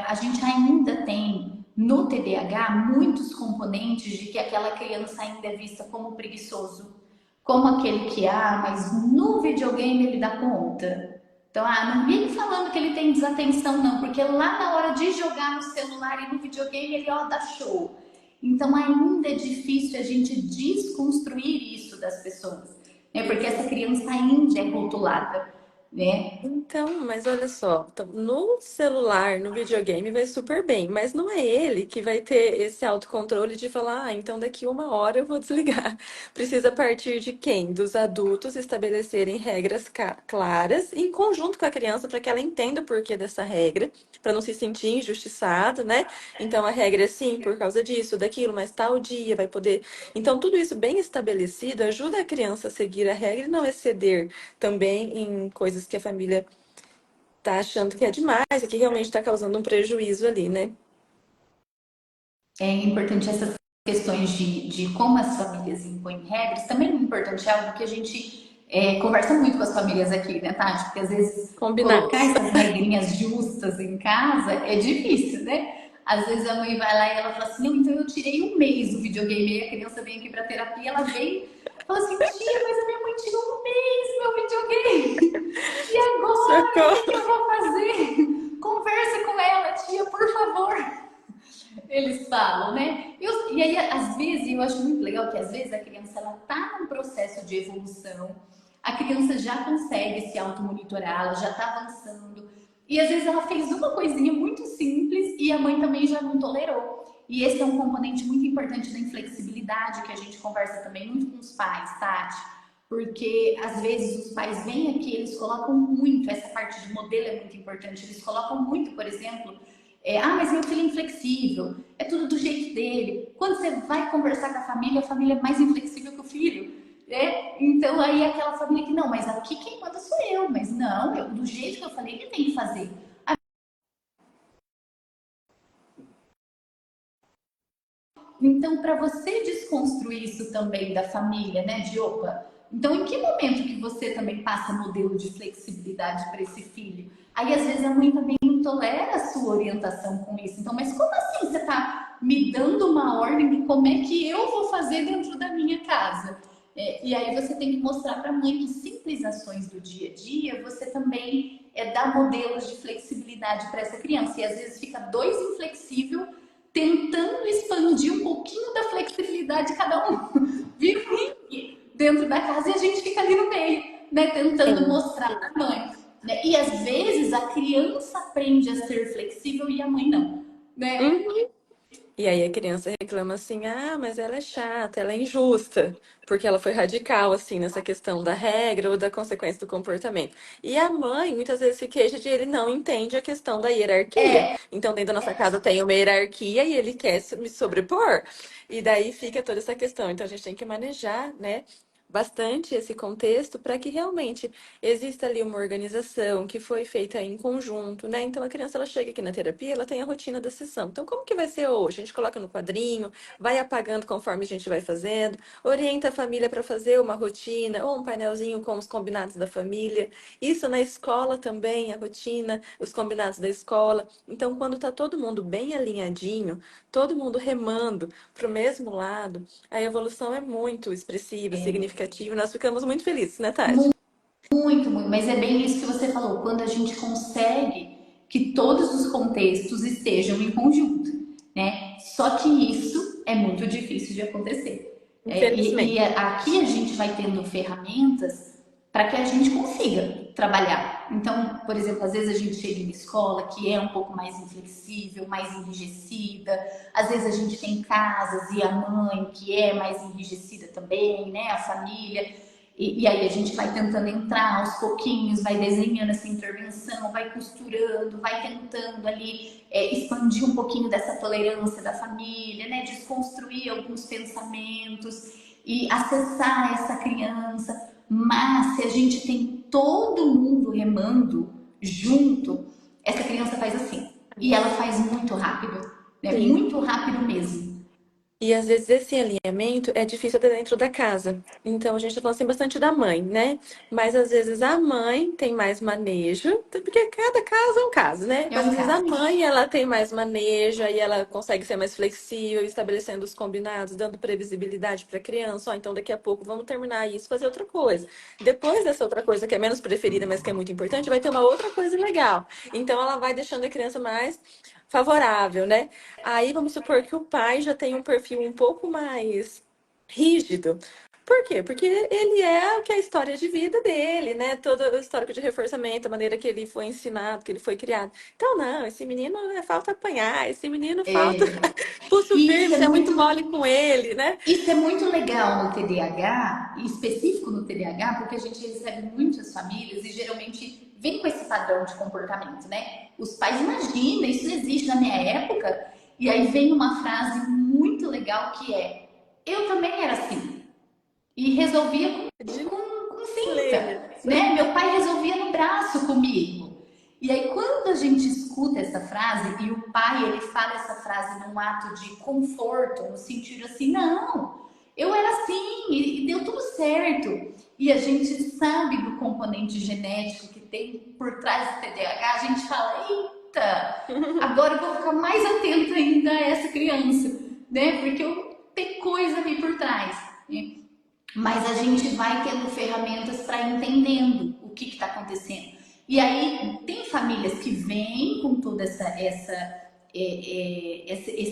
a gente ainda tem no TDAH muitos componentes de que aquela criança ainda é vista como preguiçoso, como aquele que, mas no videogame ele dá conta. Então, não vive falando que ele tem desatenção, não, porque lá na hora de jogar no celular e no videogame ele, dá show. Então, ainda é difícil a gente desconstruir isso das pessoas, né? Porque essa criança ainda é rotulada, né? Então, mas olha só, então, no celular, no videogame vai super bem, mas não é ele que vai ter esse autocontrole de falar, então daqui uma hora eu vou desligar. Precisa partir de quem? Dos adultos estabelecerem regras claras em conjunto com a criança para que ela entenda o porquê dessa regra, para não se sentir injustiçado, né? Então a regra é sim, por causa disso, daquilo, mas tal dia vai poder. Então, tudo isso bem estabelecido ajuda a criança a seguir a regra e não exceder também em coisas que a família tá achando que é demais e que realmente está causando um prejuízo ali, né? É importante essas questões de como as famílias impõem regras. Também é importante, é algo que a gente conversa muito com as famílias aqui, né, Tati? Porque às vezes colocar Combinados. essas regrinhas justas em casa é difícil, né? Às vezes a mãe vai lá e ela fala assim, não, então eu tirei um mês do videogame, e a criança vem aqui para terapia, ela vem e fala assim, tia, mas a minha mãe tirou um mês meu videogame. E agora, o que, que Socorro. eu vou fazer? Conversa com ela, tia, por favor. Eles falam, né? E aí, às vezes, eu acho muito legal que às vezes a criança ela tá num processo de evolução, a criança já consegue se automonitorar, ela já tá avançando. E às vezes ela fez uma coisinha muito simples e a mãe também já não tolerou. E esse é um componente muito importante da inflexibilidade que a gente conversa também muito com os pais, Tati. Porque às vezes os pais vêm aqui, eles colocam muito, essa parte de modelo é muito importante, eles colocam muito, por exemplo, mas meu filho é inflexível, é tudo do jeito dele. Quando você vai conversar com a família é mais inflexível que o filho. Então aí é aquela família que, não, mas aqui quem manda sou eu, mas não, do jeito que eu falei, ele tem que fazer. Então, para você desconstruir isso também da família, né, de opa, então em que momento que você também passa modelo de flexibilidade para esse filho? Aí às vezes a mãe também não tolera a sua orientação com isso. Então, mas como assim você está me dando uma ordem de como é que eu vou fazer dentro da minha casa? E aí você tem que mostrar para a mãe que simples ações do dia a dia você também dá modelos de flexibilidade para essa criança. E às vezes fica dois inflexível tentando expandir um pouquinho da flexibilidade de cada um. Vira um ringue dentro da casa e a gente fica ali no meio, né? Tentando mostrar para a mãe. Né? E às vezes a criança aprende a ser flexível e a mãe não. Né? Uhum. E aí a criança reclama assim, mas ela é chata, ela é injusta, porque ela foi radical, assim, nessa questão da regra ou da consequência do comportamento. E a mãe, muitas vezes, se queixa de ele não entende a questão da hierarquia. Então, dentro da nossa casa tem uma hierarquia e ele quer me sobrepor. E daí fica toda essa questão. Então, a gente tem que manejar, né? Bastante esse contexto para que realmente exista ali uma organização que foi feita em conjunto, né? Então a criança ela chega aqui na terapia, ela tem a rotina da sessão. Então como que vai ser hoje? A gente coloca no quadrinho, vai apagando conforme a gente vai fazendo, orienta a família para fazer uma rotina ou um painelzinho com os combinados da família. Isso na escola também, a rotina, os combinados da escola. Então quando está todo mundo bem alinhadinho, todo mundo remando para o mesmo lado, a evolução é muito expressiva, significativa. Nós ficamos muito felizes, né, Tati? Muito, muito. Mas é bem isso que você falou. Quando a gente consegue que todos os contextos estejam em conjunto, né? Só que isso é muito difícil de acontecer. E Infelizmente. aqui a gente vai tendo ferramentas para que a gente consiga trabalhar. Então, por exemplo, às vezes a gente chega em escola que é um pouco mais inflexível, mais enrijecida, às vezes a gente tem casas e a mãe que é mais enrijecida também, né? A família. E aí a gente vai tentando entrar aos pouquinhos, vai desenhando essa intervenção, vai costurando, vai tentando ali expandir um pouquinho dessa tolerância da família, né? Desconstruir alguns pensamentos e acessar essa criança. Mas se a gente tem todo mundo remando junto, essa criança faz assim. E ela faz muito rápido, né? Sim. Muito rápido mesmo. E às vezes esse alinhamento é difícil até dentro da casa. Então a gente tá falando assim bastante da mãe, né? Mas às vezes a mãe tem mais manejo, porque cada caso é um caso, né? É Mas um às vezes a caso. mãe ela tem mais manejo, aí ela consegue ser mais flexível, estabelecendo os combinados, dando previsibilidade para a criança. Ó, então daqui a pouco vamos terminar isso, fazer outra coisa. Depois dessa outra coisa que é menos preferida, mas que é muito importante, vai ter uma outra coisa legal. Então ela vai deixando a criança mais favorável, né? Aí vamos supor que o pai já tem um perfil um pouco mais rígido. Por quê? Porque ele é o que é a história de vida dele, né? Todo o histórico de reforçamento, a maneira que ele foi ensinado, que ele foi criado. Então, não, esse menino falta apanhar, esse menino falta É, pulso e firme, você é muito mole com ele, né? isso é muito legal no TDAH, e específico no TDAH, porque a gente recebe muitas famílias e geralmente vem com esse padrão de comportamento, né? Os pais imaginam, isso não existe na minha época, e aí vem uma frase muito legal que é: eu também era assim, e resolvia De com cinta, leite. né? Meu pai resolvia no braço comigo. E aí quando a gente escuta essa frase e o pai ele fala essa frase num ato de conforto, no sentido assim, não, eu era assim e deu tudo certo. E a gente sabe do componente genético que tem por trás do TDAH, a gente fala, eita, agora eu vou ficar mais atento ainda a essa criança, né? Porque tem coisa ali por trás, né? Mas a gente vai tendo ferramentas para entendendo o que está acontecendo. E aí tem famílias que vêm com toda esse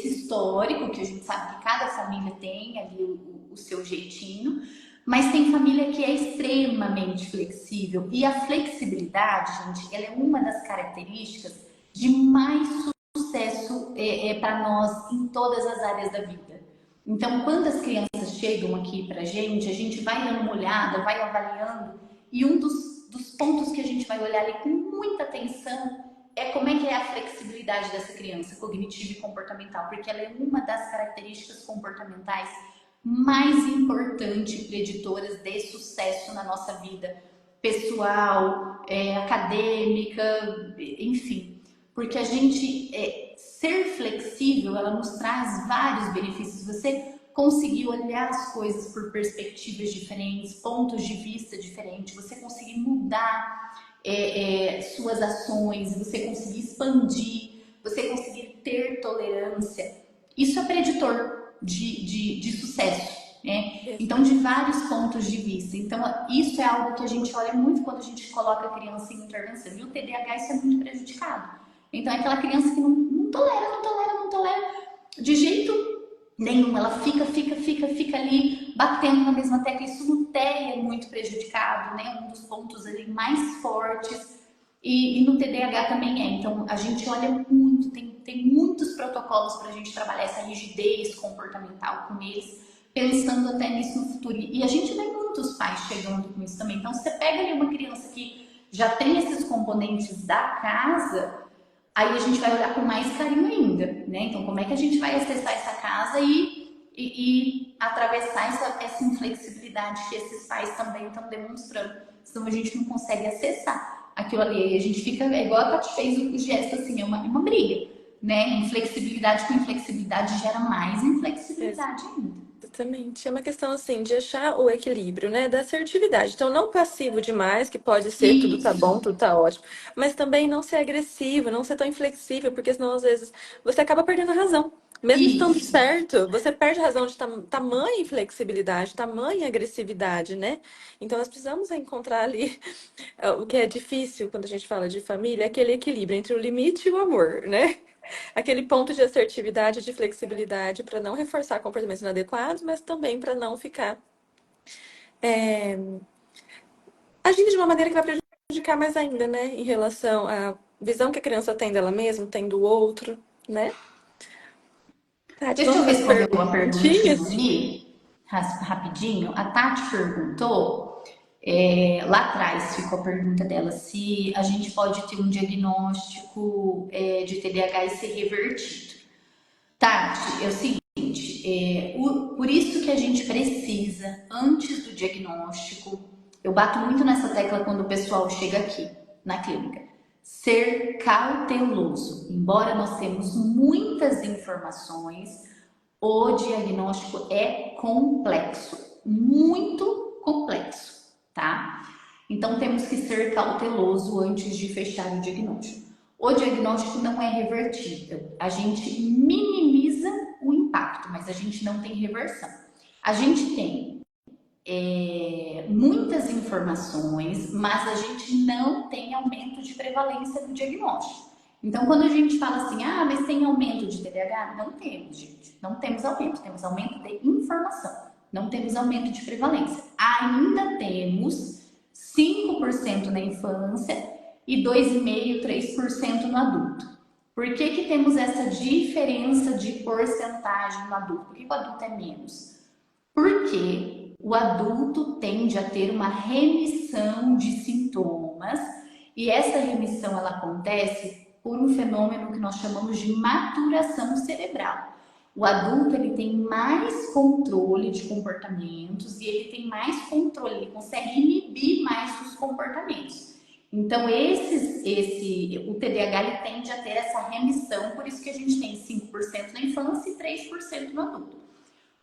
histórico, que a gente sabe que cada família tem ali o seu jeitinho, mas tem família que é extremamente flexível. E a flexibilidade, gente, ela é uma das características de mais sucesso para nós em todas as áreas da vida. Então, quando as crianças chegam aqui para a gente vai dando uma olhada, vai avaliando, e um dos pontos que a gente vai olhar ali com muita atenção é como é que é a flexibilidade dessa criança, cognitiva e comportamental, porque ela é uma das características comportamentais mais importantes preditoras de sucesso na nossa vida pessoal, acadêmica, enfim. Porque a gente ser flexível, ela nos traz vários benefícios. Você conseguir olhar as coisas por perspectivas diferentes, pontos de vista diferentes, você conseguir mudar suas ações, você conseguir expandir, você conseguir ter tolerância. Isso é preditor de sucesso. Né? Então, de vários pontos de vista. Então, isso é algo que a gente olha muito quando a gente coloca a criança em intervenção. E o TDAH isso é muito prejudicado. Então, é aquela criança que não tolera, não tolera, não tolera de jeito nenhum. Ela fica ali batendo na mesma tecla. Isso no TEA é muito prejudicado, né? Um dos pontos ali mais fortes. E no TDAH também é. Então, a gente olha muito, tem muitos protocolos para a gente trabalhar essa rigidez comportamental com eles, pensando até nisso no futuro. E a gente vê muitos pais chegando com isso também. Então, você pega ali uma criança que já tem esses componentes da casa, aí a gente vai olhar com mais carinho ainda, né? Então, como é que a gente vai acessar essa casa e atravessar essa inflexibilidade que esses pais também estão demonstrando? Senão a gente não consegue acessar aquilo ali. E a gente fica, é igual a Tati fez o gesto, assim, é uma briga, né? Inflexibilidade com inflexibilidade gera mais inflexibilidade ainda. Exatamente. É uma questão assim de achar o equilíbrio, né, da assertividade. Então, não passivo demais, que pode ser tudo tá bom, Isso, tudo tá ótimo, mas também não ser agressivo, não ser tão inflexível, porque senão às vezes você acaba perdendo a razão. Mesmo estando isso. certo, você perde a razão de tamanha inflexibilidade, tamanha agressividade, né? Então, nós precisamos encontrar ali o que é difícil quando a gente fala de família, é aquele equilíbrio entre o limite e o amor, né? Aquele ponto de assertividade, de flexibilidade, para não reforçar comportamentos inadequados, mas também para não ficar agindo de uma maneira que vai prejudicar mais ainda, né? Em relação à visão que a criança tem dela mesma, tem do outro, né? Tati, Deixa vamos eu para as responder uma perguntinha perguntinhas? ali, rapidinho. A Tati perguntou, lá atrás ficou a pergunta dela, se a gente pode ter um diagnóstico de TDAH e ser revertido. Tati, é o seguinte, por isso que a gente precisa, antes do diagnóstico, eu bato muito nessa tecla quando o pessoal chega aqui na clínica, ser cauteloso. Embora nós temos muitas informações, o diagnóstico é complexo, muito complexo, tá? Então temos que ser cauteloso antes de fechar o diagnóstico. O diagnóstico não é revertível. A gente minimiza o impacto, mas a gente não tem reversão. A gente tem muitas informações, mas a gente não tem aumento de prevalência do diagnóstico. Então, quando a gente fala assim, ah, mas tem aumento de TDAH? Não temos, gente. Não temos aumento de informação. Não temos aumento de prevalência. Ainda temos 5% na infância e 2,5%, 3% no adulto. Por que que temos essa diferença de porcentagem no adulto? Por que o adulto é menos? Porque o adulto tende a ter uma remissão de sintomas e essa remissão ela acontece por um fenômeno que nós chamamos de maturação cerebral. O adulto ele tem mais controle de comportamentos e ele tem mais controle, ele consegue inibir mais os comportamentos. Então, o TDAH ele tende a ter essa remissão, por isso que a gente tem 5% na infância e 3% no adulto.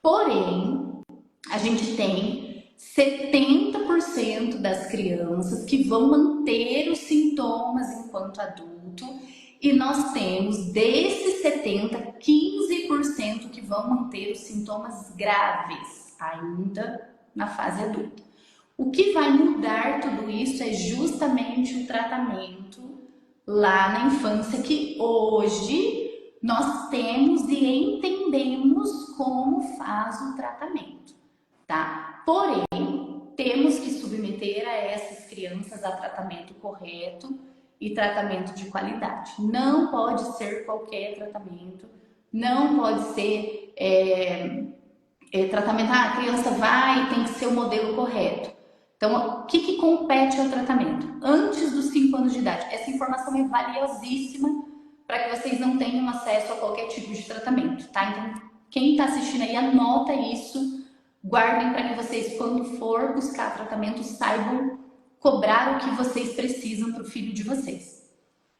Porém, a gente tem 70% das crianças que vão manter os sintomas enquanto adulto e nós temos desses 70, 15% que vão manter os sintomas graves ainda na fase adulta. O que vai mudar tudo isso é justamente o tratamento lá na infância, que hoje nós temos e entendemos como faz o tratamento, tá? Porém, temos que submeter a essas crianças a tratamento correto e tratamento de qualidade. Não pode ser qualquer tratamento, não pode ser tratamento, a criança vai e tem que ser o modelo correto. Então, o que compete ao tratamento? Antes dos 5 anos de idade. Essa informação é valiosíssima para que vocês não tenham acesso a qualquer tipo de tratamento, tá? Então, quem está assistindo aí, anota isso, guardem para que vocês, quando for buscar tratamento, saibam cobrar o que vocês precisam para o filho de vocês.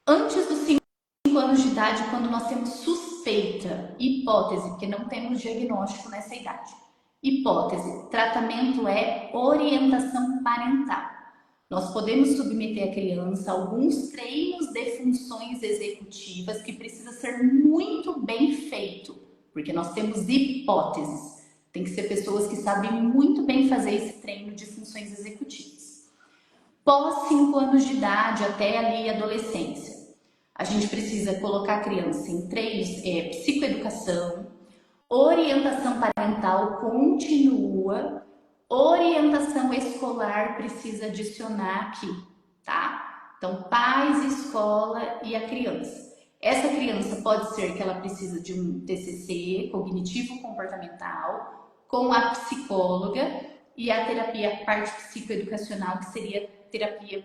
Antes dos 5 anos de idade, quando nós temos suspeita, hipótese, porque não temos diagnóstico nessa idade. Hipótese, tratamento é orientação parental. Nós podemos submeter a criança a alguns treinos de funções executivas que precisa ser muito bem feito, porque nós temos hipóteses. Tem que ser pessoas que sabem muito bem fazer esse treino de funções executivas. Pós 5 anos de idade até ali adolescência, a gente precisa colocar a criança em treinos, psicoeducação, orientação parental contínua, orientação escolar precisa adicionar aqui, tá? Então, pais, escola e a criança. Essa criança pode ser que ela precisa de um TCC, cognitivo-comportamental, com a psicóloga e a terapia, a parte psicoeducacional, que seria terapia,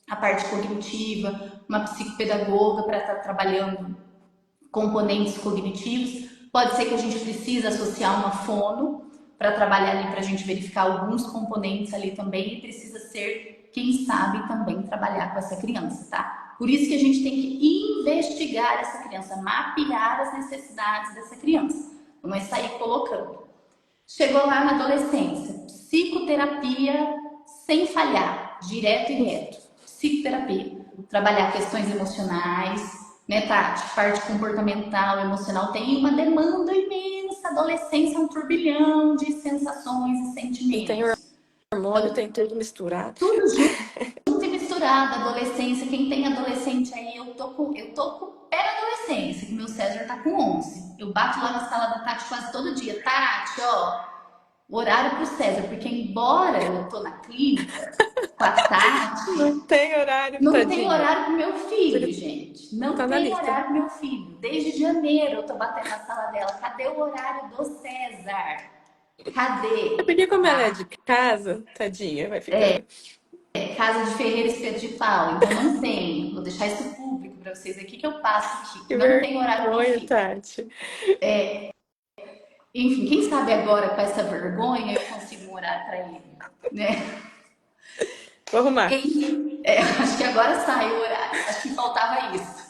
a parte cognitiva, uma psicopedagoga para estar trabalhando componentes cognitivos. Pode ser que a gente precise associar uma fono para trabalhar ali, para a gente verificar alguns componentes ali também, e precisa ser, quem sabe, também trabalhar com essa criança, tá? Por isso que a gente tem que investigar essa criança, mapear as necessidades dessa criança, não é sair colocando. Chegou lá na adolescência, psicoterapia sem falhar, direto e reto. Psicoterapia, trabalhar questões emocionais, né, Tati? Parte comportamental, emocional, tem uma demanda imensa. Adolescência é um turbilhão de sensações e E tem sentimentos. hormônio, Então, tem tudo misturado. tudo junto e misturado. Adolescência, quem tem adolescente aí, eu tô com pré-adolescência, que meu César tá com 11. Eu bato lá na sala da Tati quase todo dia. Tati, ó, O horário para o César, porque embora eu tô na clínica com a Tati, Não tem horário, não tem tadinha. horário pro meu Por filho, isso gente. não Não tá na tem lista. horário pro meu filho. Desde janeiro eu tô batendo na sala dela. Cadê o horário do César? É Cadê? porque como ela é de Tá? casa, tadinha, vai ficando. É casa de ferreiro espeto de pau. Então não tem. Vou deixar isso público para vocês aqui que eu passo aqui. Que Não tem horário pro vergonha, filho. Tati. Enfim, quem sabe agora com essa vergonha eu consigo um horário para ele, né? Vou arrumar. Acho que agora sai o horário. Acho que faltava isso.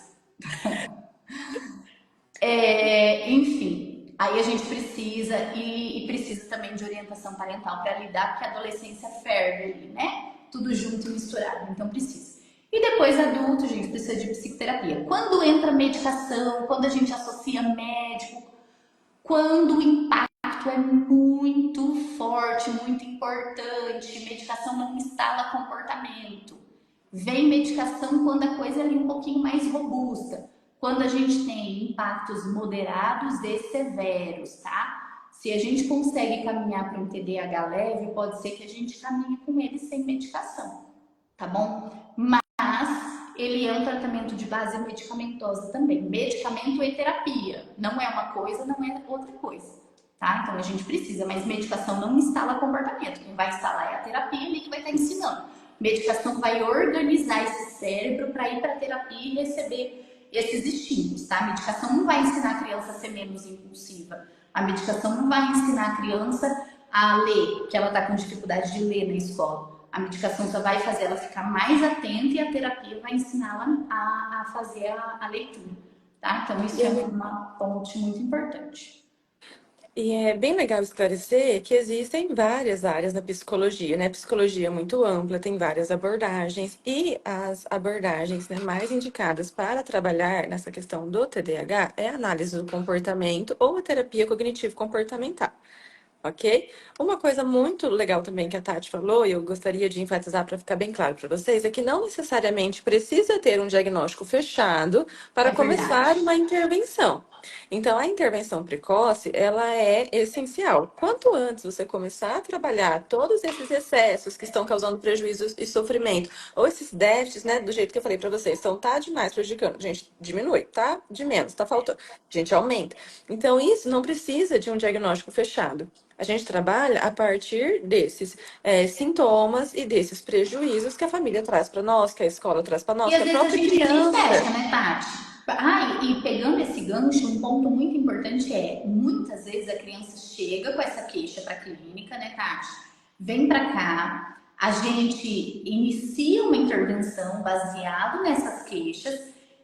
Enfim, aí a gente precisa e precisa também de orientação parental para lidar, porque a adolescência ferve ali, né? Tudo junto e misturado, então precisa. E depois adulto, gente, precisa de psicoterapia. Quando entra medicação, quando a gente associa médico, quando o impacto é muito forte, muito importante, medicação não instala comportamento. Vem medicação quando a coisa é ali um pouquinho mais robusta, quando a gente tem impactos moderados e severos, tá? Se a gente consegue caminhar para um TDAH leve, pode ser que a gente caminhe com ele sem medicação, tá bom? Mas ele é um tratamento de base medicamentosa também. Medicamento e terapia. Não é uma coisa, não é outra coisa. Tá? Então a gente precisa, mas medicação não instala comportamento. Quem vai instalar é a terapia ali que vai estar ensinando. Medicação vai organizar esse cérebro para ir para a terapia e receber esses estímulos, tá? A medicação não vai ensinar a criança a ser menos impulsiva. A medicação não vai ensinar a criança a ler, que ela está com dificuldade de ler na escola. A medicação só vai fazer ela ficar mais atenta e a terapia vai ensiná-la a fazer a leitura, tá? Então isso E é é, uma ponte muito importante. e é bem legal esclarecer que existem várias áreas da psicologia, né? Psicologia é muito ampla, tem várias abordagens, e as abordagens, né, mais indicadas para trabalhar nessa questão do TDAH é a análise do comportamento ou a terapia cognitivo-comportamental. Ok? Uma coisa muito legal também que a Tati falou, e eu gostaria de enfatizar para ficar bem claro para vocês, é que não necessariamente precisa ter um diagnóstico fechado para É verdade. começar uma intervenção. Então, a intervenção precoce, ela é essencial. Quanto antes você começar a trabalhar todos esses excessos que estão causando prejuízos e sofrimento, ou esses déficits, né, do jeito que eu falei para vocês, então tá demais prejudicando, gente, diminui, tá? De menos, tá faltando, gente, aumenta. Então, isso não precisa de um diagnóstico fechado. A gente trabalha a partir desses sintomas e desses prejuízos que a família traz para nós, que a escola traz para E nós, às que a vezes a própria gente nem fecha, criança. né, Tati? Ah, e pegando esse gancho, um ponto muito importante é, muitas vezes a criança chega com essa queixa para a clínica, né, Tati? Vem para cá, a gente inicia uma intervenção baseado nessas queixas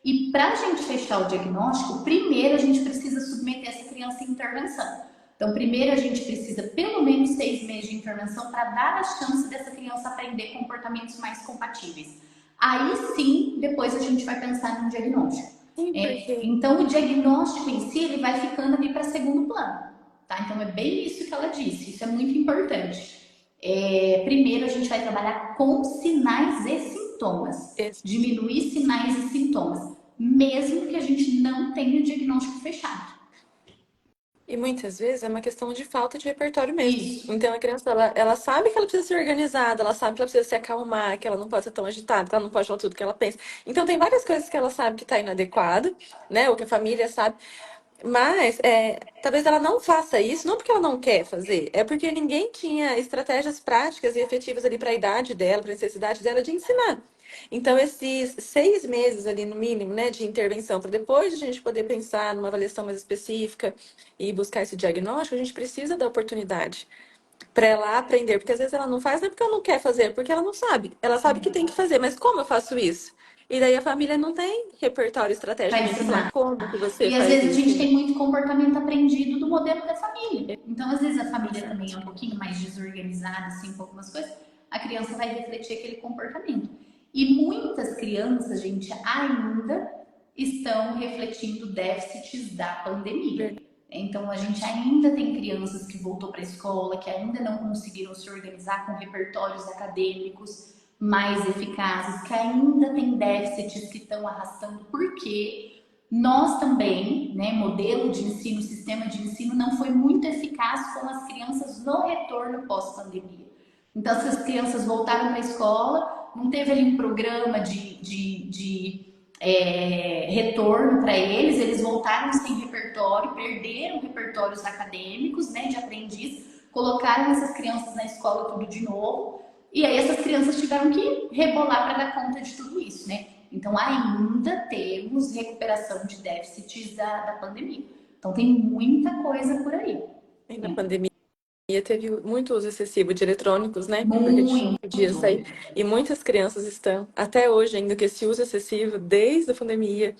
e para a gente fechar o diagnóstico, primeiro a gente precisa submeter essa criança em intervenção. Então, primeiro a gente precisa pelo menos 6 meses de intervenção para dar a chance dessa criança aprender comportamentos mais compatíveis. Aí sim, depois a gente vai pensar no diagnóstico. Sim, porque Então, o diagnóstico em si, ele vai ficando ali para segundo plano. Tá? Então, é bem isso que ela disse. Isso é muito importante. Primeiro, a gente vai trabalhar com sinais e sintomas. Diminuir sinais e sintomas. Mesmo que a gente não tenha o diagnóstico fechado. e muitas vezes é uma questão de falta de repertório mesmo. Isso. Então a criança, ela sabe que ela precisa ser organizada, ela sabe que ela precisa se acalmar, que ela não pode ser tão agitada, que ela não pode falar tudo que ela pensa. Então tem várias coisas que ela sabe que está inadequado, né? Ou que a família sabe. Mas talvez ela não faça isso, não porque ela não quer fazer, é porque ninguém tinha estratégias práticas e efetivas ali para a idade dela, para a necessidade dela de ensinar. Então, esses 6 meses ali, no mínimo, né, de intervenção, para depois a gente poder pensar numa avaliação mais específica e buscar esse diagnóstico, a gente precisa da oportunidade para ela aprender, porque às vezes ela não faz, não é porque ela não quer fazer, é porque ela não sabe. Ela sabe que tem que fazer, mas como eu faço isso? E daí a família não tem repertório estratégico Para também para falar ensinar. como que você E às faz vezes a isso. gente tem muito comportamento aprendido do modelo da família. Então, às vezes a família também é um pouquinho mais desorganizada, assim, com algumas coisas, a criança vai refletir aquele comportamento. E muitas crianças, gente, ainda estão refletindo déficits da pandemia. Então, a gente ainda tem crianças que voltou para a escola, que ainda não conseguiram se organizar com repertórios acadêmicos mais eficazes, que ainda tem déficits que estão arrastando. Por quê? Nós também, né, modelo de ensino, sistema de ensino, não foi muito eficaz com as crianças no retorno pós-pandemia. Então, essas crianças voltaram para a escola, não teve ali um programa de retorno para eles, eles voltaram sem repertório, perderam repertórios acadêmicos, né, de aprendiz, colocaram essas crianças na escola tudo de novo, e aí essas crianças tiveram que rebolar para dar conta de tudo isso, né? Então ainda temos recuperação de déficits da pandemia. Então tem muita coisa por aí. E na Né? pandemia teve muito uso excessivo de eletrônicos, né? Porque a gente não podia Muito. sair. E muitas crianças estão, até hoje, ainda com esse uso excessivo, desde a pandemia,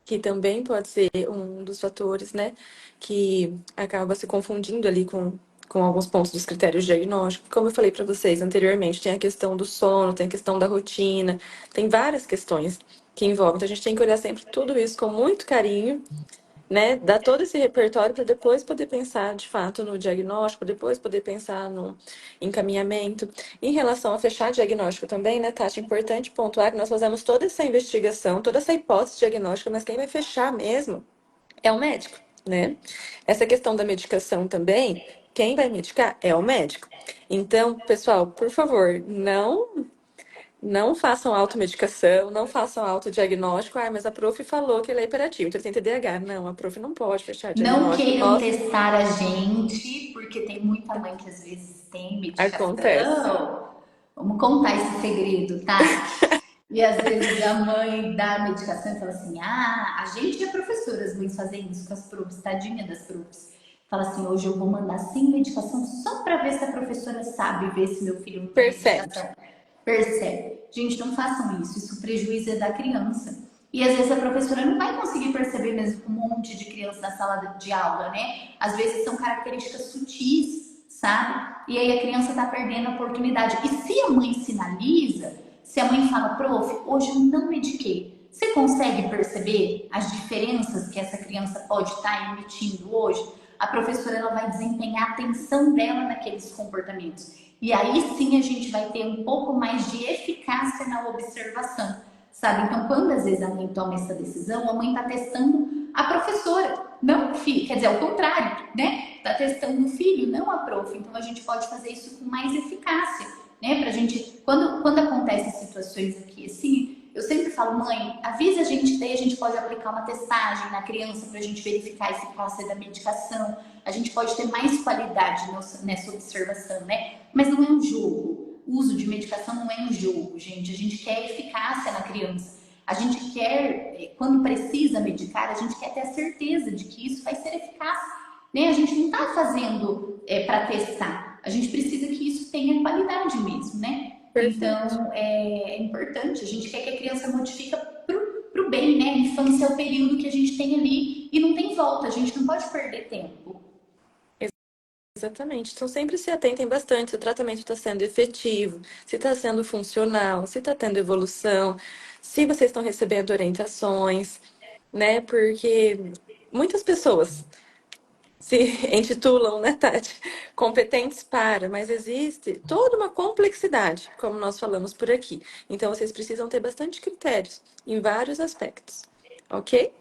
que também pode ser um dos fatores, né? Que acaba se confundindo ali com alguns pontos dos critérios diagnósticos. Como eu falei para vocês anteriormente, tem a questão do sono, tem a questão da rotina, tem várias questões que envolvem. Então, a gente tem que olhar sempre tudo isso com muito carinho, né, dar todo esse repertório para depois poder pensar de fato no diagnóstico, depois poder pensar no encaminhamento. Em relação a fechar diagnóstico também, né, Tati, é importante pontuar que nós fazemos toda essa investigação, toda essa hipótese diagnóstica, mas quem vai fechar mesmo é o médico, né? Essa questão da medicação também, quem vai medicar é o médico. Então, pessoal, por favor, não façam automedicação, não façam autodiagnóstico. Ah, mas a prof falou que ele é hiperativo, então ele tem TDAH. Não, a prof não pode fechar Não diagnóstico. queiram Nós testar a gente, porque tem muita mãe que às vezes tem acontece. medicação. Vamos contar esse segredo, Tati. E às vezes a mãe dá a medicação e fala assim: ah, a gente é professora, as mães fazem isso com as profs, tadinha das profs. Fala assim: hoje eu vou mandar sem medicação só para ver se a professora sabe ver se meu filho não tem Percebe. medicação. Percebe? Gente, não façam isso, isso prejuízo é da criança. E às vezes a professora não vai conseguir perceber mesmo com um monte de criança na sala de aula, né? Às vezes são características sutis, sabe? E aí a criança tá perdendo a oportunidade. E se a mãe sinaliza, se a mãe fala, prof, hoje eu não mediquei, você consegue perceber as diferenças que essa criança pode estar emitindo hoje? A professora ela vai desempenhar a atenção dela naqueles comportamentos. E aí sim a gente vai ter um pouco mais de eficácia na observação, sabe? Então, quando às vezes a mãe toma essa decisão, a mãe está testando a professora, não o filho. Quer dizer, ao contrário, né? Está testando o filho, não a prof. Então, a gente pode fazer isso com mais eficácia, né? Pra gente, quando acontecem situações aqui assim, eu sempre falo, mãe, avisa a gente, daí a gente pode aplicar uma testagem na criança para a gente verificar a eficácia da medicação. A gente pode ter mais qualidade nessa observação, né? Mas não é um jogo. O uso de medicação não é um jogo, gente. A gente quer eficácia na criança. A gente quer, quando precisa medicar, a gente quer ter a certeza de que isso vai ser eficaz. Né? A gente não está fazendo para testar. A gente precisa que isso tenha qualidade mesmo, né? Perfeito. Então, é importante. A gente quer que a criança modifique pro bem, né? A infância é o período que a gente tem ali e não tem volta. A gente não pode perder tempo. Exatamente. Então, sempre se atentem bastante se o tratamento está sendo efetivo, se está sendo funcional, se está tendo evolução, se vocês estão recebendo orientações, né? Porque muitas pessoas se intitulam, né, Tati, competentes para, mas existe toda uma complexidade, como nós falamos por aqui. Então, vocês precisam ter bastante critérios em vários aspectos, ok?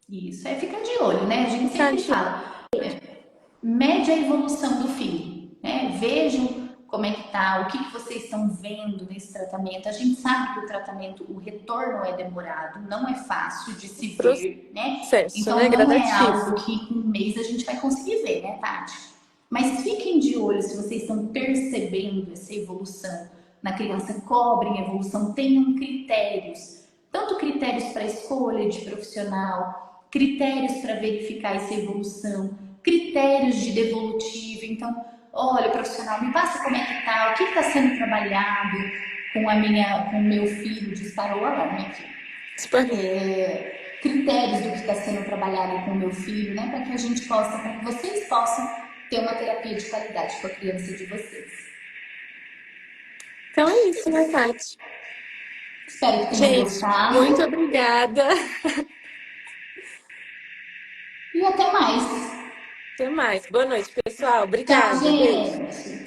Isso é ficar de olho, né? A gente Ficar sempre de fala. Mede a evolução do filho, né? Vejam como é que tá, o que, que vocês estão vendo nesse tratamento. A gente sabe que o tratamento, o retorno é demorado, não é fácil de se ver, né? processo, né, Então não é algo gradativo. que em um mês a gente vai conseguir ver, né, Tati? Mas fiquem de olho se vocês estão percebendo essa evolução na criança, cobrem evolução, tenham critérios, tanto critérios para escolha de profissional, critérios para verificar essa evolução, critérios de devolutivo. Então, olha, profissional, me passa como é que tá, o que está sendo trabalhado com o meu filho, disparou o alarme aqui. Critérios do que está sendo trabalhado com o meu filho, né, para que a gente possa, para que vocês possam ter uma terapia de qualidade com a criança de vocês. Então é isso, né, Tati? Espero que tenham Gente, muito gostado obrigada. e até mais. Até mais. Boa noite, pessoal. Tchau, Obrigada. Beijo. gente.